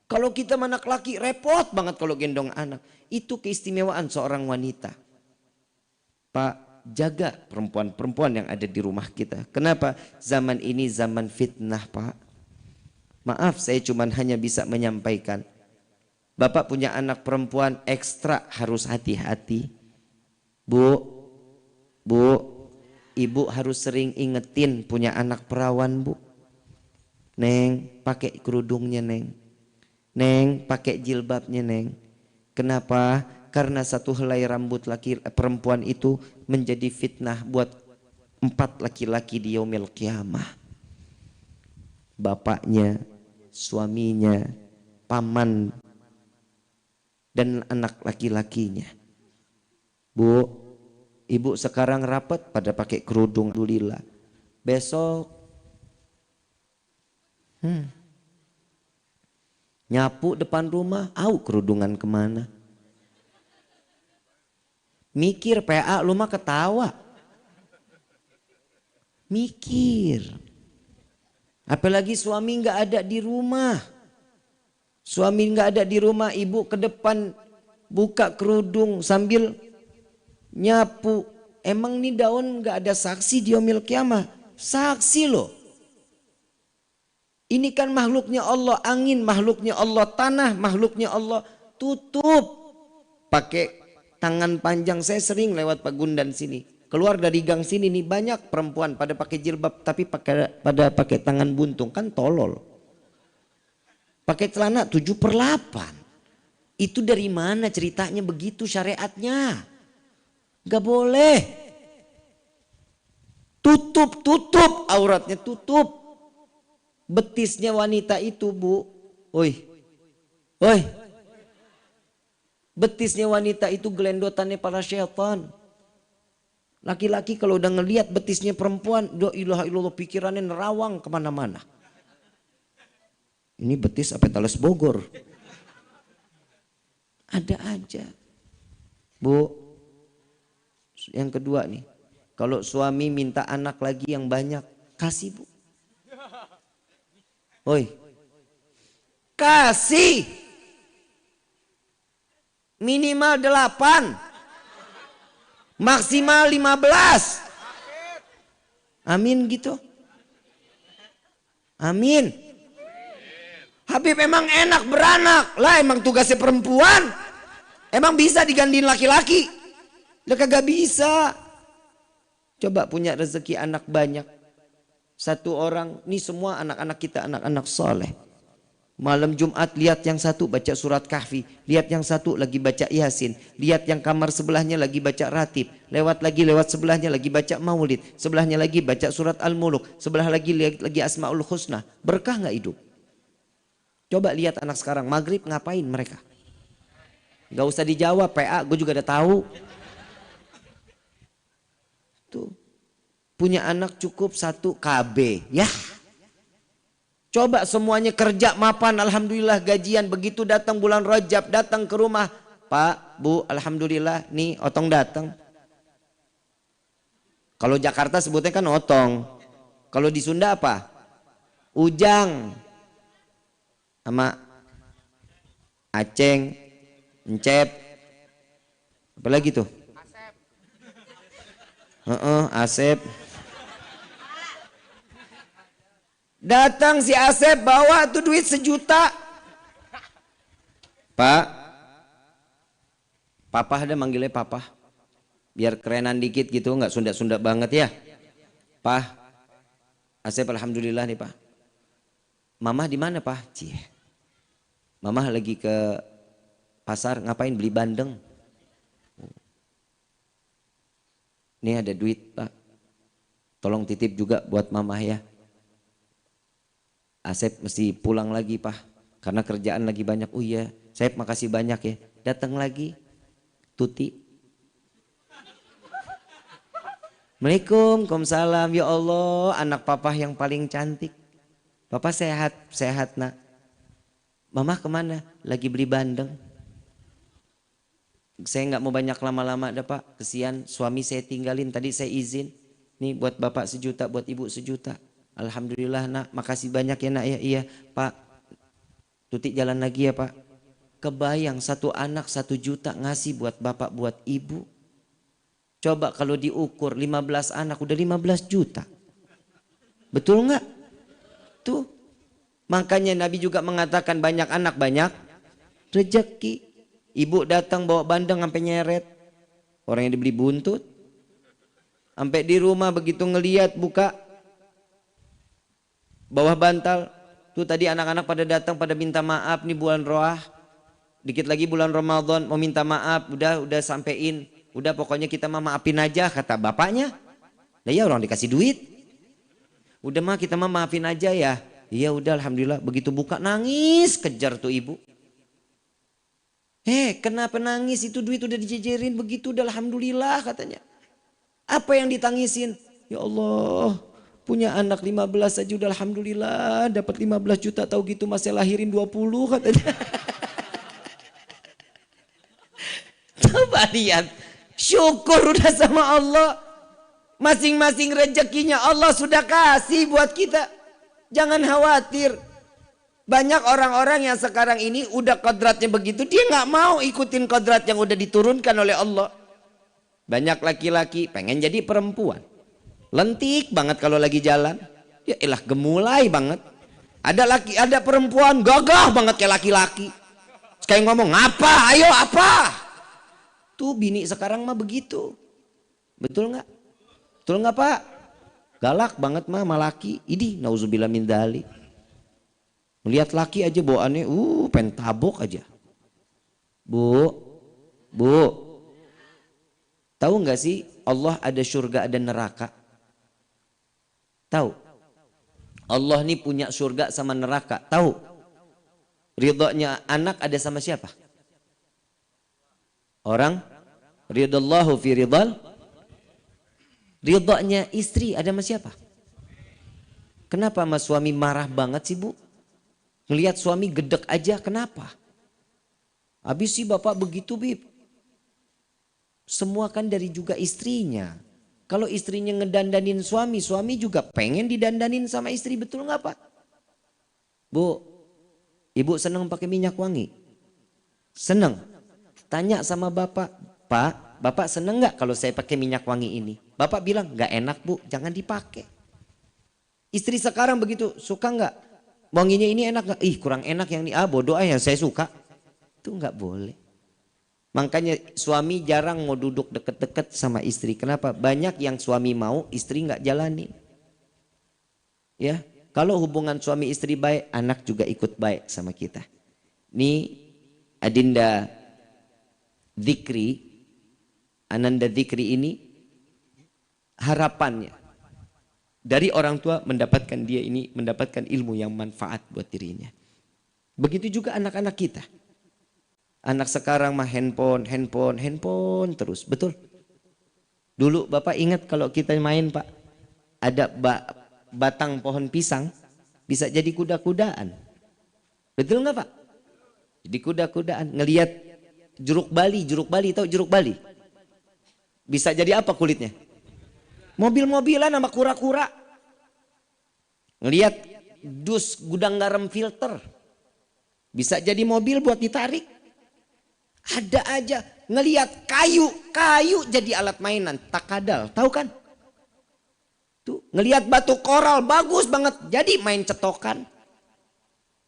Kalau kita anak laki repot banget kalau gendong anak. Itu keistimewaan seorang wanita. Pak, jaga perempuan-perempuan yang ada di rumah kita. Kenapa? Zaman ini zaman fitnah Pak. Maaf saya cuma hanya bisa menyampaikan. Bapak punya anak perempuan ekstra harus hati-hati. Bu, ibu harus sering ingetin punya anak perawan bu. Neng pakai kerudungnya neng. Neng pakai jilbabnya neng. Kenapa? Karena satu helai rambut perempuan itu menjadi fitnah buat 4 laki-laki di yaumil qiyamah. Bapaknya, suaminya, paman, dan anak laki-lakinya. Bu, ibu sekarang rapat pada pakai kerudung, alhamdulillah. Besok nyapu depan rumah, kerudungan kemana? Mikir PA lu mah ketawa. Mikir. Apalagi suami nggak ada di rumah. Suami nggak ada di rumah, ibu ke depan buka kerudung sambil nyapu. Emang nih daun nggak ada saksi di yaumil qiyamah? Saksi loh. Ini kan makhluknya Allah, angin makhluknya Allah, tanah makhluknya Allah. Tutup pakai tangan panjang. Saya sering lewat Pagundan sini. Keluar dari gang sini nih banyak perempuan pada pakai jilbab tapi pada pakai tangan buntung, kan tolol. Pakai celana 7/8. Itu dari mana ceritanya begitu syariatnya? Gak boleh. Tutup auratnya, tutup. Betisnya wanita itu bu. Oi. Betisnya wanita itu gelendotannya para syaitan. Laki-laki kalau udah ngelihat betisnya perempuan, la ilaha illallah, pikirannya nerawang kemana-mana. Ini betis apa Talas Bogor? Ada aja. Bu, yang kedua nih. Kalau suami minta anak lagi yang banyak, kasih bu. Oi, kasih. Minimal 8. Maksimal 15. Amin gitu. Amin. Habib emang enak beranak. Lah emang tugasnya perempuan. Emang bisa digantiin laki-laki? Lah kagak bisa. Coba punya rezeki anak banyak. Satu orang, ini semua anak-anak kita, anak-anak soleh. Malam Jumat lihat yang satu baca surat Kahfi, lihat yang satu lagi baca Yasin, lihat yang kamar sebelahnya lagi baca Ratib, lewat sebelahnya lagi baca Maulid, sebelahnya lagi baca surat Al-Muluk, sebelah lagi Asmaul Husna. Berkah nggak hidup? Coba lihat anak sekarang, maghrib ngapain mereka? Gak usah dijawab, PA gue juga udah tahu. Tuh, punya anak cukup 1 KB, ya. Coba semuanya kerja mapan, alhamdulillah gajian. Begitu datang bulan Rajab, datang ke rumah. Pak, Bu, alhamdulillah nih otong datang. Kalau Jakarta sebutnya kan otong. Kalau di Sunda apa? Ujang. Sama Aceng, Encep. Apa lagi tuh? Asep. Datang si Asep bawa tuh duit 1 juta. Pak, papa ada manggilnya papa. Biar kerenan dikit gitu, nggak Sunda-Sunda banget ya. Pak, Asep alhamdulillah nih Pak. Mama di mana Pak? Cie. Mama lagi ke pasar, ngapain beli bandeng? Nih ada duit Pak. Tolong titip juga buat mama ya. Asep mesti pulang lagi Pak, karena kerjaan lagi banyak. Oh iya, Asep makasih banyak ya. Datang lagi, Tuti. Assalamualaikum, Waalaikumsalam. Ya Allah, anak papa yang paling cantik. Papa sehat, sehat nak. Mama kemana? Lagi beli bandeng. Saya nggak mau banyak lama-lama dah Pak. Kesian suami saya tinggalin. Tadi saya izin. Nih buat bapak 1 juta, buat ibu 1 juta. Alhamdulillah nak, makasih banyak ya nak ya. Iya Pak, Tuti jalan lagi ya Pak. Kebayang 1 anak 1 juta ngasih buat bapak, buat ibu. Coba kalau diukur 15 anak udah 15 juta. Betul nggak? Tuh. Makanya Nabi juga mengatakan banyak anak banyak rezeki. Ibu datang bawa bandeng sampai nyeret. Orang yang dibeli buntut. Sampai di rumah begitu ngeliat buka bawah bantal. Tuh tadi anak-anak pada datang pada minta maaf nih bulan Roah. Dikit lagi bulan Ramadan mau minta maaf. Udah sampein. Udah pokoknya kita mah maafin aja kata bapaknya. Lah ya orang dikasih duit. Udah mah kita mah maafin aja ya. Iya udah alhamdulillah. Begitu buka nangis kejar tuh ibu. Kenapa nangis? Itu duit udah dijejerin begitu udah alhamdulillah katanya. Apa yang ditangisin? Ya Allah, punya anak 15 aja udah alhamdulillah, dapat 15 juta tahu gitu masih lahirin 20 katanya. Coba lihat, syukur udah sama Allah. Masing-masing rezekinya Allah sudah kasih buat kita. Jangan khawatir. Banyak orang-orang yang sekarang ini udah kodratnya begitu, dia nggak mau ikutin kodrat yang udah diturunkan oleh Allah. Banyak laki-laki pengen jadi perempuan. Lentik banget kalau lagi jalan. Ya elah gemulai banget. Ada perempuan gagah banget kayak laki-laki. Sekali ngomong, "Apa? Ayo apa?" Tuh bini sekarang mah begitu. Betul nggak? Betul nggak Pak? Galak banget mah sama laki. Idih, nauzubillah min dzalik. Melihat laki aja bawaannya, pengen tabok aja. Bu, tahu nggak sih Allah ada surga ada neraka? Tahu? Allah nih punya surga sama neraka. Tahu? Ridhonya anak ada sama siapa? Orang ridallahu fi ridal. Ridhonya istri ada sama siapa? Kenapa sama suami marah banget sih Bu? Ngelihat suami gedek aja kenapa? Habis sih bapak begitu Bib. Semua kan dari juga istrinya. Kalau istrinya ngedandanin suami, suami juga pengen didandanin sama istri, betul nggak Pak? Bu, ibu seneng pakai minyak wangi? Seneng. Tanya sama bapak, Pak, bapak seneng nggak kalau saya pakai minyak wangi ini? Bapak bilang nggak enak Bu, jangan dipakai. Istri sekarang begitu, suka nggak? Wanginya ini enak nggak? Ih kurang enak yang ini, bodoh yang saya suka. Itu nggak boleh. Makanya suami jarang mau duduk deket-deket sama istri. Kenapa? Banyak yang suami mau, istri nggak jalani. Ya, kalau hubungan suami istri baik, anak juga ikut baik sama kita. Ini Adinda Dzikri, Ananda Dzikri ini harapannya dari orang tua mendapatkan dia ini mendapatkan ilmu yang manfaat buat dirinya. Begitu juga anak-anak kita. Anak sekarang mah handphone terus. Betul. Dulu Bapak ingat kalau kita main Pak, ada batang pohon pisang bisa jadi kuda-kudaan. Betul nggak Pak? Jadi kuda-kudaan. Ngelihat jeruk Bali, tahu jeruk Bali? Bisa jadi apa kulitnya? Mobil-mobilan sama kura-kura. Ngelihat dus gudang garam filter. Bisa jadi mobil buat ditarik. Ada aja ngelihat kayu jadi alat mainan, takadal, tahu kan? Tuh, ngelihat batu koral bagus banget, jadi main cetokan.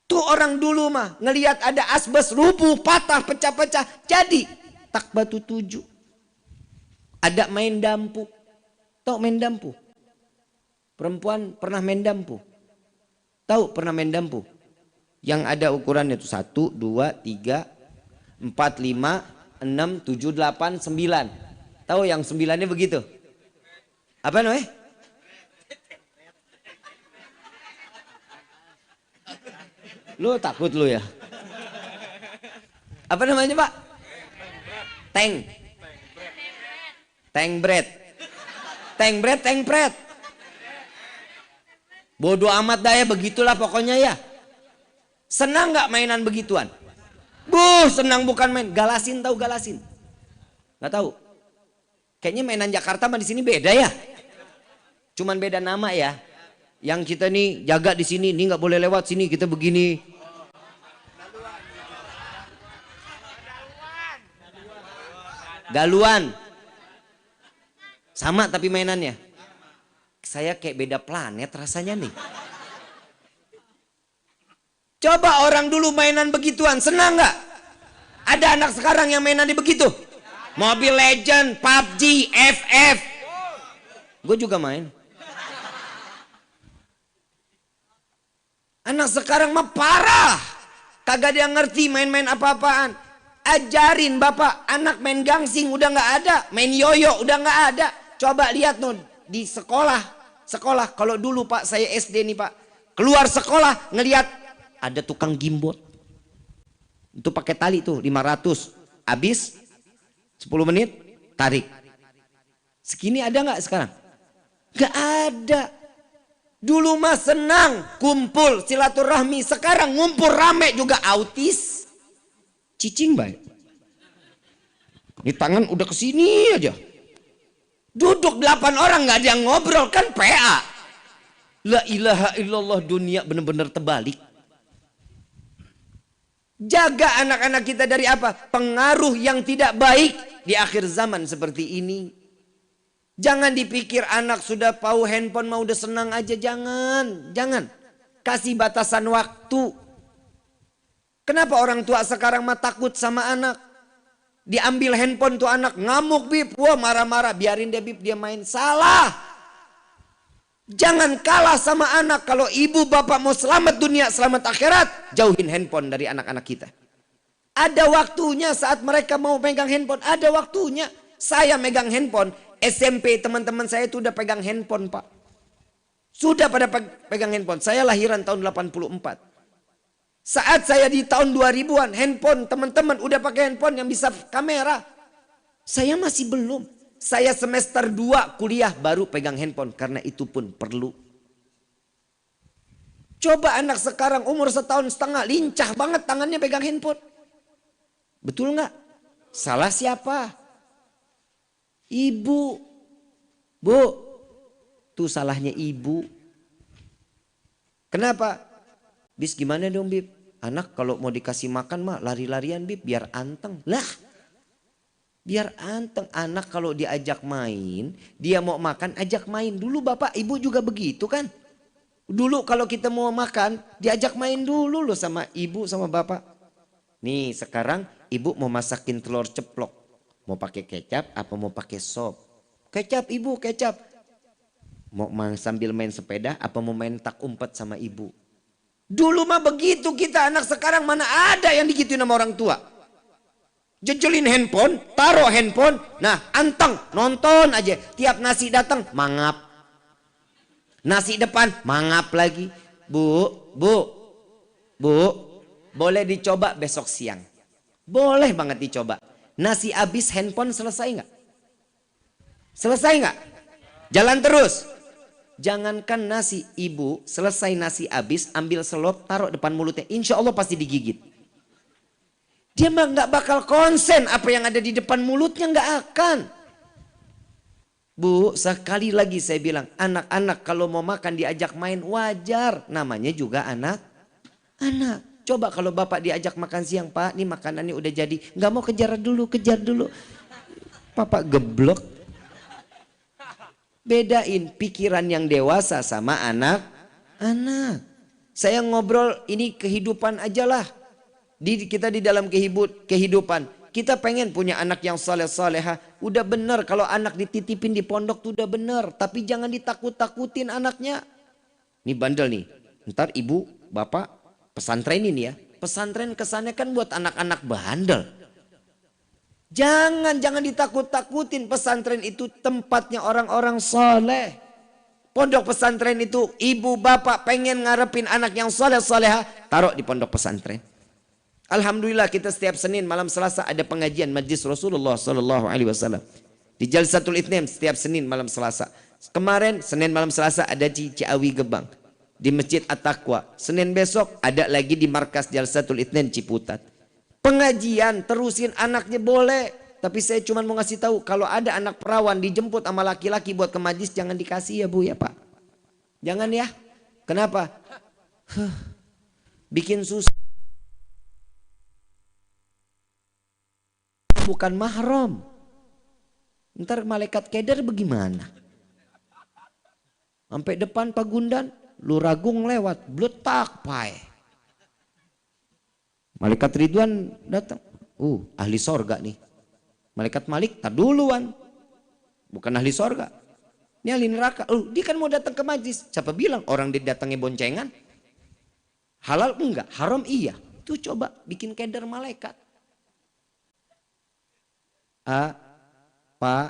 Tuh orang dulu mah ngelihat ada asbes rubuh, patah, pecah-pecah, jadi tak batu 7. Ada main dampu. Tahu main dampu? Perempuan pernah main dampu? Tahu pernah main dampu? Yang ada ukurannya itu 1, 2, 3, 4, 5, 6, 7, 8, 9. Tahu yang 9-nya begitu? Apa namanya? Lu takut lu ya? Apa namanya Pak? Tank bread. Bodoh amat dah ya, begitulah pokoknya ya. Senang nggak mainan begituan? Senang bukan main. Galasin, tahu galasin? Nggak tahu. Kayaknya mainan Jakarta sama di sini beda ya. Cuman beda nama ya. Yang kita nih jaga di sini, nih nggak boleh lewat sini, kita begini. Galuan. Sama tapi mainannya. Saya kayak beda planet rasanya nih. Coba orang dulu mainan begituan, senang nggak? Ada anak sekarang yang mainan di begitu. Mobile Legend, PUBG, FF. Gue juga main. Anak sekarang mah parah. Kagak dia ngerti main-main apa-apaan. Ajarin Bapak, anak main gangsing udah nggak ada. Main yoyo udah nggak ada. Coba lihat no, di sekolah. Kalau dulu Pak, saya SD nih Pak. Keluar sekolah ngelihat ada tukang gimbot. Itu pakai tali tuh 500. Habis 10 menit tarik. Segini ada nggak sekarang? Nggak ada. Dulu mah senang kumpul silaturahmi. Sekarang ngumpul rame juga autis. Cicing baik. Ini tangan udah kesini aja. Duduk 8 orang nggak ada yang ngobrol, kan PA. La ilaha illallah, dunia benar-benar terbalik. Jaga anak-anak kita dari apa? Pengaruh yang tidak baik di akhir zaman seperti ini. Jangan dipikir anak sudah tahu handphone mau udah senang aja. Jangan. Kasih batasan waktu. Kenapa orang tua sekarang mah takut sama anak? Diambil handphone tuh anak ngamuk bib. Wah marah-marah. Biarin dia bib, dia main. Salah. Jangan kalah sama anak. Kalau ibu bapak mau selamat dunia, selamat akhirat, jauhin handphone dari anak-anak kita. Ada waktunya saat mereka mau pegang handphone. Ada waktunya. Saya megang handphone. SMP teman-teman saya itu udah pegang handphone Pak. Sudah pada pegang handphone. Saya lahiran tahun 84. Saat saya di tahun 2000-an, handphone teman-teman udah pakai handphone yang bisa kamera. Saya masih belum. Saya semester 2 kuliah baru pegang handphone. Karena itu pun perlu. Coba anak sekarang umur 1,5 tahun, lincah banget tangannya pegang handphone. Betul nggak? Salah siapa? Ibu. Bu. Tuh salahnya ibu. Kenapa? Bis gimana dong Bib? Anak kalau mau dikasih makan mah lari-larian Bib biar anteng. Lah. Biar anteng. Anak kalau diajak main, dia mau makan, ajak main. Dulu bapak ibu juga begitu kan? Dulu kalau kita mau makan, diajak main dulu loh sama ibu sama bapak. Nih sekarang ibu mau masakin telur ceplok. Mau pakai kecap apa mau pakai sop? Kecap ibu, kecap. Mau sambil main sepeda apa mau main tak umpet sama ibu? Dulu mah begitu kita. Anak sekarang mana ada yang digituin sama orang tua. Jejelin handphone, taruh handphone. Nah anteng, nonton aja. Tiap nasi datang, mangap. Nasi depan, mangap lagi. Bu, boleh dicoba besok siang. Boleh banget dicoba. Nasi habis handphone selesai nggak? Selesai nggak? Jalan terus. Jangankan nasi, ibu selesai nasi habis, ambil selop, taruh depan mulutnya. Insya Allah pasti digigit. Dia nggak bakal konsen apa yang ada di depan mulutnya, nggak akan. Bu, sekali lagi saya bilang, anak-anak kalau mau makan diajak main wajar. Namanya juga anak. Coba kalau bapak diajak makan siang, Pak, ini makanannya udah jadi. Nggak mau kejar dulu. Papa geblok. Bedain pikiran yang dewasa sama anak-anak. Saya ngobrol ini kehidupan aja lah. Kita di dalam kehidupan. Kita pengen punya anak yang saleh-saleha. Udah bener kalau anak dititipin di pondok tuh udah bener. Tapi jangan ditakut-takutin anaknya. Ini bandel nih. Ntar ibu, bapak pesantren ini ya. Pesantren kesannya kan buat anak-anak bandel. Jangan ditakut-takutin. Pesantren itu tempatnya orang-orang soleh. Pondok pesantren itu ibu bapak pengen ngarepin anak yang soleh-soleha. Taruh di pondok pesantren. Alhamdulillah kita setiap Senin malam Selasa ada pengajian majlis Rasulullah Sallallahu Alaihi Wasallam di Jalsatul Itsnain setiap Senin malam Selasa. Kemarin Senin malam Selasa ada di Ciawi Gebang di Masjid At-Taqwa. Senin besok ada lagi di markas Jalsatul Itsnain Ciputat. Pengajian terusin anaknya boleh, tapi saya cuma mau ngasih tahu kalau ada anak perawan dijemput sama laki-laki buat ke majlis jangan dikasih ya Bu ya Pak. Jangan ya. Kenapa? Bikin susah. Bukan mahram. Ntar malaikat keder bagaimana? Sampai depan Pagundan, lu ragung lewat, bletak pae. Malaikat Ridwan datang. Ahli sorga nih. Malaikat Malik, tar duluan. Bukan ahli sorga. Ini ahli neraka. Dia kan mau datang ke majlis. Siapa bilang orang dia datangnya boncengan? Halal enggak, haram iya. Tuh coba bikin keder malaikat. Pak,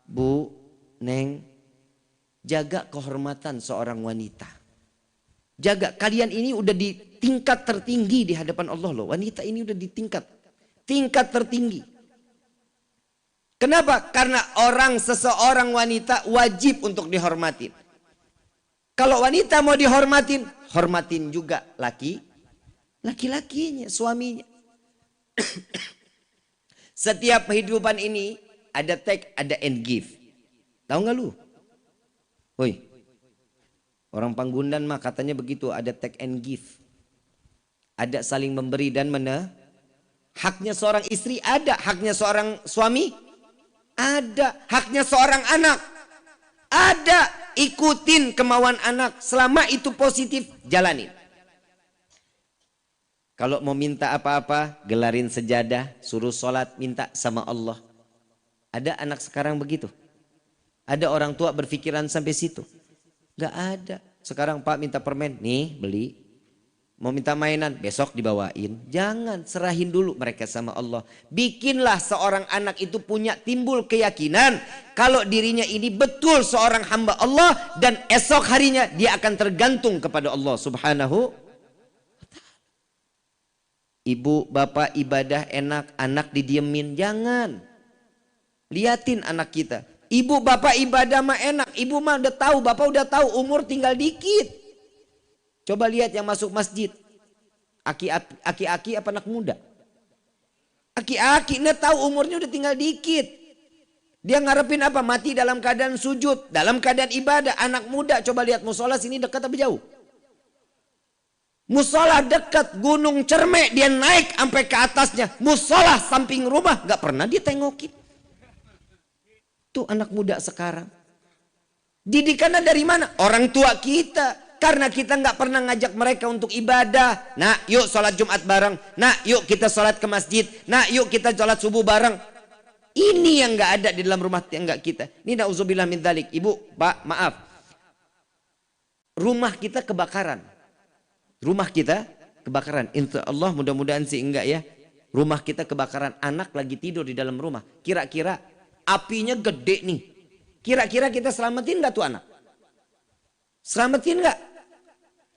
Bu, Neng, jaga kehormatan seorang wanita. Jaga, kalian ini udah di tingkat tertinggi di hadapan Allah loh. Wanita ini udah di tingkat tertinggi. Kenapa? Karena seseorang wanita wajib untuk dihormatin. Kalau wanita mau dihormatin, hormatin juga laki-lakinya, suaminya. Setiap kehidupan ini ada take, ada and give. Tahu nggak lu? Woi, orang Panggundan mah katanya begitu, ada take and give. Ada saling memberi dan haknya seorang istri ada, haknya seorang suami ada, haknya seorang anak ada. Ikutin kemauan anak, selama itu positif jalanin. Kalau mau minta apa-apa, gelarin sejadah, suruh sholat, minta sama Allah. Ada anak sekarang begitu? Ada orang tua berpikiran sampai situ? Gak ada. Sekarang Pak minta permen, nih beli. Mau minta mainan, besok dibawain. Jangan, serahin dulu mereka sama Allah. Bikinlah seorang anak itu punya timbul keyakinan. Kalau dirinya ini betul seorang hamba Allah. Dan esok harinya dia akan tergantung kepada Allah Subhanahu. Ibu bapak ibadah enak, anak didiemin, jangan. Liatin anak kita. Ibu bapak ibadah mah enak, ibu mah udah tahu, bapak udah tahu, umur tinggal dikit. Coba lihat yang masuk masjid. Aki-aki apa anak muda? Aki-aki, tahu umurnya udah tinggal dikit. Dia ngarepin apa? Mati dalam keadaan sujud, dalam keadaan ibadah. Anak muda, coba lihat musola sini dekat apa jauh? Musola dekat Gunung Cermek, dia naik sampai ke atasnya. Musola samping rumah, gak pernah dia tengokin. Tuh anak muda sekarang. Didikannya dari mana? Orang tua kita. Karena kita gak pernah ngajak mereka untuk ibadah. Nah yuk sholat Jumat bareng. Nah yuk kita sholat ke masjid. Nah yuk kita sholat subuh bareng. Ini yang gak ada di dalam rumah tangga kita. Ini na'udzubillah min dzalik. Ibu, Pak, maaf. Rumah kita kebakaran. Rumah kita kebakaran. Insya Allah mudah-mudahan sih enggak ya. Rumah kita kebakaran. Anak lagi tidur di dalam rumah. Kira-kira apinya gede nih. Kira-kira kita selamatin enggak tuh anak? Selamatin enggak?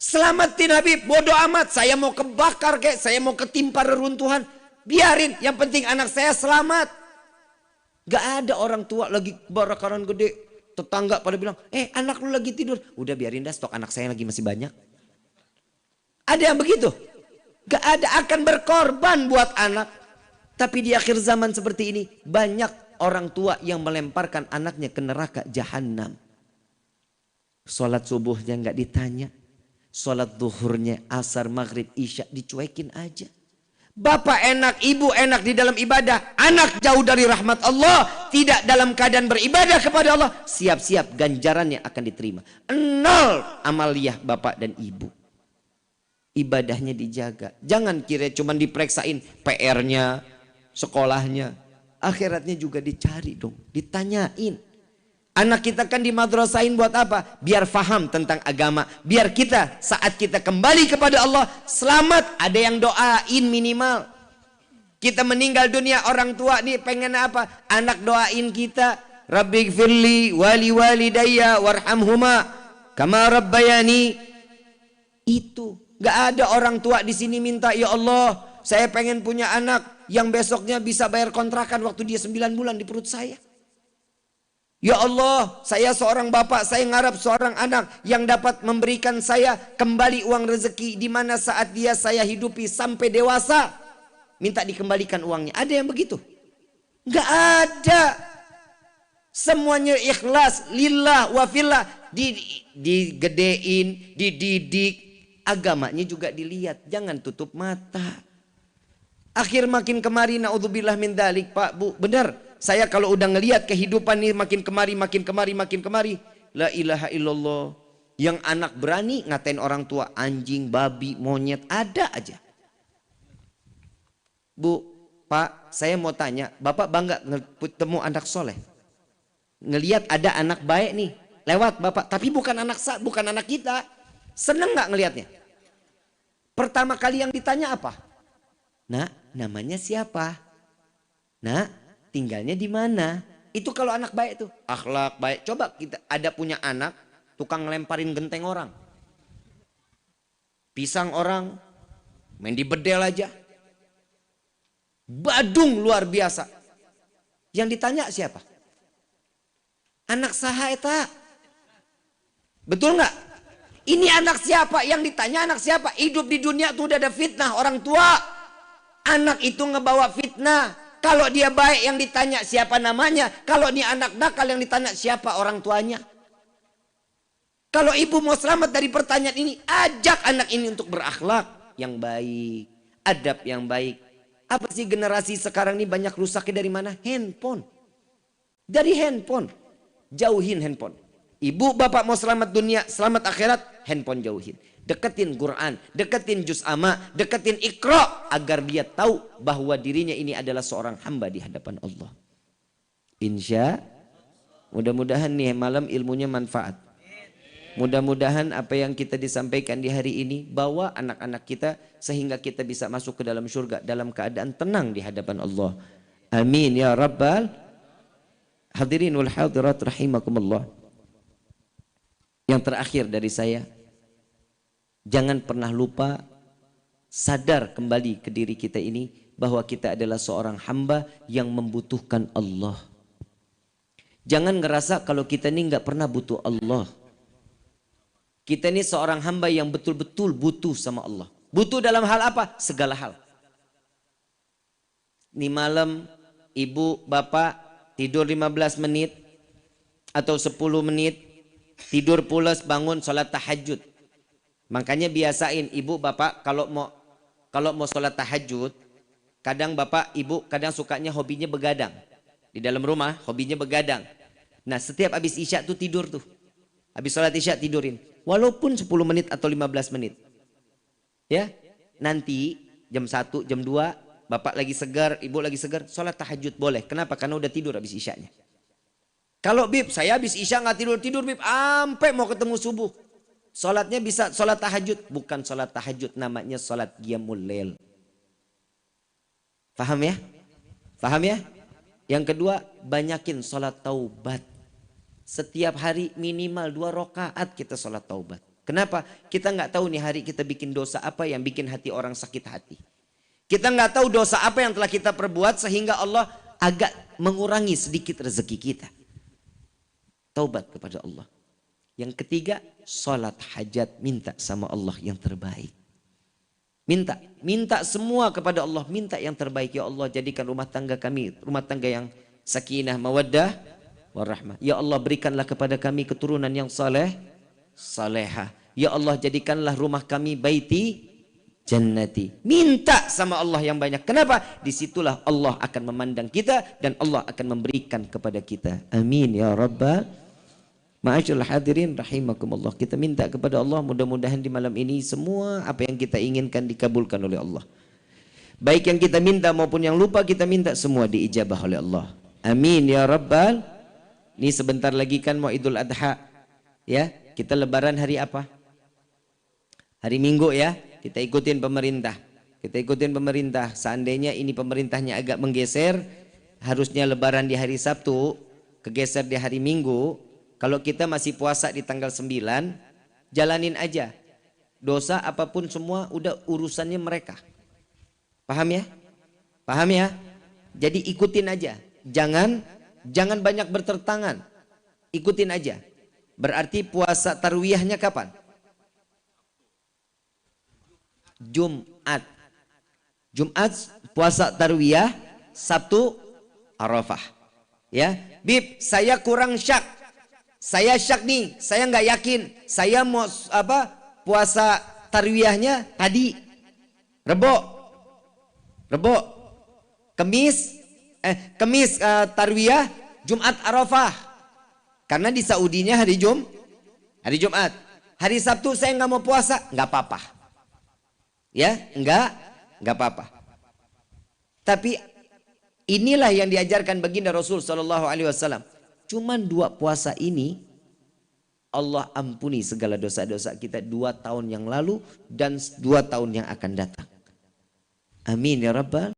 Selamatin Habib, bodoh amat. Saya mau kebakar kayak, saya mau ketimpa reruntuhan. Biarin, yang penting anak saya selamat. Gak ada orang tua lagi kebakaran gede. Tetangga pada bilang, anak lu lagi tidur. Udah biarin dah, stok anak saya lagi masih banyak. Ada yang begitu? Gak ada, akan berkorban buat anak. Tapi di akhir zaman seperti ini, banyak orang tua yang melemparkan anaknya ke neraka jahanam. Sholat subuhnya gak ditanya. Sholat zuhurnya, asar, maghrib, isya dicuekin aja. Bapak enak, ibu enak di dalam ibadah. Anak jauh dari rahmat Allah. Tidak dalam keadaan beribadah kepada Allah. Siap-siap ganjarannya akan diterima. 0 amaliyah bapak dan ibu. Ibadahnya dijaga. Jangan kira cuma diperiksain PR-nya, sekolahnya. Akhiratnya juga dicari dong. Ditanyain. Anak kita kan dimadrasahin buat apa? Biar faham tentang agama. Biar kita saat kita kembali kepada Allah selamat. Ada yang doain minimal. Kita meninggal dunia, orang tua nih pengen apa? Anak doain kita. Rabbighfirli wali walidayya warhamhuma kama rabbayani. Itu. Gak ada orang tua di sini minta, ya Allah saya pengen punya anak yang besoknya bisa bayar kontrakan waktu dia 9 bulan di perut saya. Ya Allah, saya seorang bapak, saya ngarap seorang anak yang dapat memberikan saya kembali uang rezeki di mana saat dia saya hidupi sampai dewasa. Minta dikembalikan uangnya. Ada yang begitu? Enggak ada. Semuanya ikhlas, lillah wa fillah. Digedein, dididik. Agamanya juga dilihat. Jangan tutup mata. Akhir makin kemari, naudzubillah min dzalik, Pak, Bu. Benar. Saya kalau udah ngelihat kehidupan ini makin kemari, makin kemari, makin kemari. La ilaha illallah. Yang anak berani ngatain orang tua. Anjing, babi, monyet. Ada aja. Bu, Pak, saya mau tanya. Bapak bangga ketemu anak soleh? Ngelihat ada anak baik nih. Lewat Bapak. Tapi bukan anak kita. Seneng gak ngelihatnya? Pertama kali yang ditanya apa? Nak, namanya siapa? Nak, tinggalnya di mana? Itu kalau anak baik tuh. Akhlak baik. Coba kita ada punya anak tukang ngelemparin genteng orang. Pisang orang. Main di bedel aja. Badung luar biasa. Yang ditanya siapa? Anak saha eta. Betul nggak? Ini anak siapa? Yang ditanya anak siapa? Hidup di dunia tuh udah ada fitnah orang tua. Anak itu ngebawa fitnah. Kalau dia baik yang ditanya siapa namanya. Kalau dia anak nakal yang ditanya siapa orang tuanya. Kalau ibu mau selamat dari pertanyaan ini, ajak anak ini untuk berakhlak yang baik. Adab yang baik. Apa sih generasi sekarang ini banyak rusaknya dari mana? Handphone. Dari handphone. Jauhin handphone. Ibu bapak mau selamat dunia, selamat akhirat, handphone jauhin. Deketin Quran, deketin juz amma, deketin Iqra agar dia tahu bahwa dirinya ini adalah seorang hamba di hadapan Allah. Insya mudah-mudahan nih malam ilmunya manfaat. Mudah-mudahan apa yang kita disampaikan di hari ini bawa anak-anak kita sehingga kita bisa masuk ke dalam surga dalam keadaan tenang di hadapan Allah. Amin ya rabbal hadirin wal hadirat rahimakumullah. Yang terakhir dari saya, jangan pernah lupa sadar kembali ke diri kita ini bahwa kita adalah seorang hamba yang membutuhkan Allah. Jangan ngerasa kalau kita ini nggak pernah butuh Allah. Kita ini seorang hamba yang betul-betul butuh sama Allah. Butuh dalam hal apa? Segala hal. Ini malam ibu bapak tidur 15 menit atau 10 menit. Tidur pulas bangun sholat tahajud. Makanya biasain ibu bapak kalau mau sholat tahajud, kadang bapak ibu kadang sukanya hobinya begadang. Di dalam rumah hobinya begadang. Nah setiap habis isya tuh tidur tuh. Habis sholat isya tidurin. Walaupun 10 menit atau 15 menit. Ya, nanti jam 1, jam 2 bapak lagi segar, ibu lagi segar, sholat tahajud boleh. Kenapa? Karena udah tidur habis isyanya. Kalau Bib, saya habis isya nggak tidur Bib, sampai mau ketemu subuh. Sholatnya bisa sholat tahajud. Bukan sholat tahajud, namanya sholat qiyamul lail. Paham ya? Paham ya? Yang kedua, banyakin sholat taubat. Setiap hari minimal 2 rakaat kita sholat taubat. Kenapa? Kita nggak tahu nih hari kita bikin dosa apa yang bikin hati orang sakit hati. Kita nggak tahu dosa apa yang telah kita perbuat sehingga Allah agak mengurangi sedikit rezeki kita. Taubat kepada Allah. Yang ketiga, sholat hajat, minta sama Allah yang terbaik. Minta semua kepada Allah, minta yang terbaik. Ya Allah, jadikan rumah tangga kami rumah tangga yang sakinah, mawaddah, warahmah. Ya Allah, berikanlah kepada kami keturunan yang salehah. Ya Allah, jadikanlah rumah kami baiti jannati. Minta sama Allah yang banyak. Kenapa? Disitulah Allah akan memandang kita dan Allah akan memberikan kepada kita. Amin ya rabbal. Ma'asyiral hadirin rahimakumullah. Kita minta kepada Allah mudah-mudahan di malam ini semua apa yang kita inginkan dikabulkan oleh Allah. Baik yang kita minta maupun yang lupa kita minta semua diijabah oleh Allah. Amin ya rabbal. Ini sebentar lagi kan mau Idul Adha. Ya, kita lebaran hari apa? Hari Minggu ya. Kita ikutin pemerintah. Kita ikutin pemerintah. Seandainya ini pemerintahnya agak menggeser, harusnya lebaran di hari Sabtu, kegeser di hari Minggu. Kalau kita masih puasa di tanggal 9, jalanin aja. Dosa apapun semua udah urusannya mereka. Paham ya? Paham ya? Jadi ikutin aja. Jangan banyak bertertangan. Ikutin aja. Berarti puasa tarwiyahnya kapan? Jumat. Jumat puasa tarwiyah, Sabtu Arafah. Ya, Bib, saya kurang syak. Saya syak nih, saya nggak yakin. Saya mau puasa tarwiyahnya tadi Rebo, Kemis tarwiyah, Jumat Arafah. Karena di Saudinya hari Jumat. Hari Sabtu saya nggak mau puasa, nggak apa-apa. Ya, nggak apa-apa. Tapi inilah yang diajarkan baginda Rasul Shallallahu Alaihi Wasallam. Cuman 2 puasa ini Allah ampuni segala dosa-dosa kita 2 tahun yang lalu dan 2 tahun yang akan datang. Amin ya rabbal.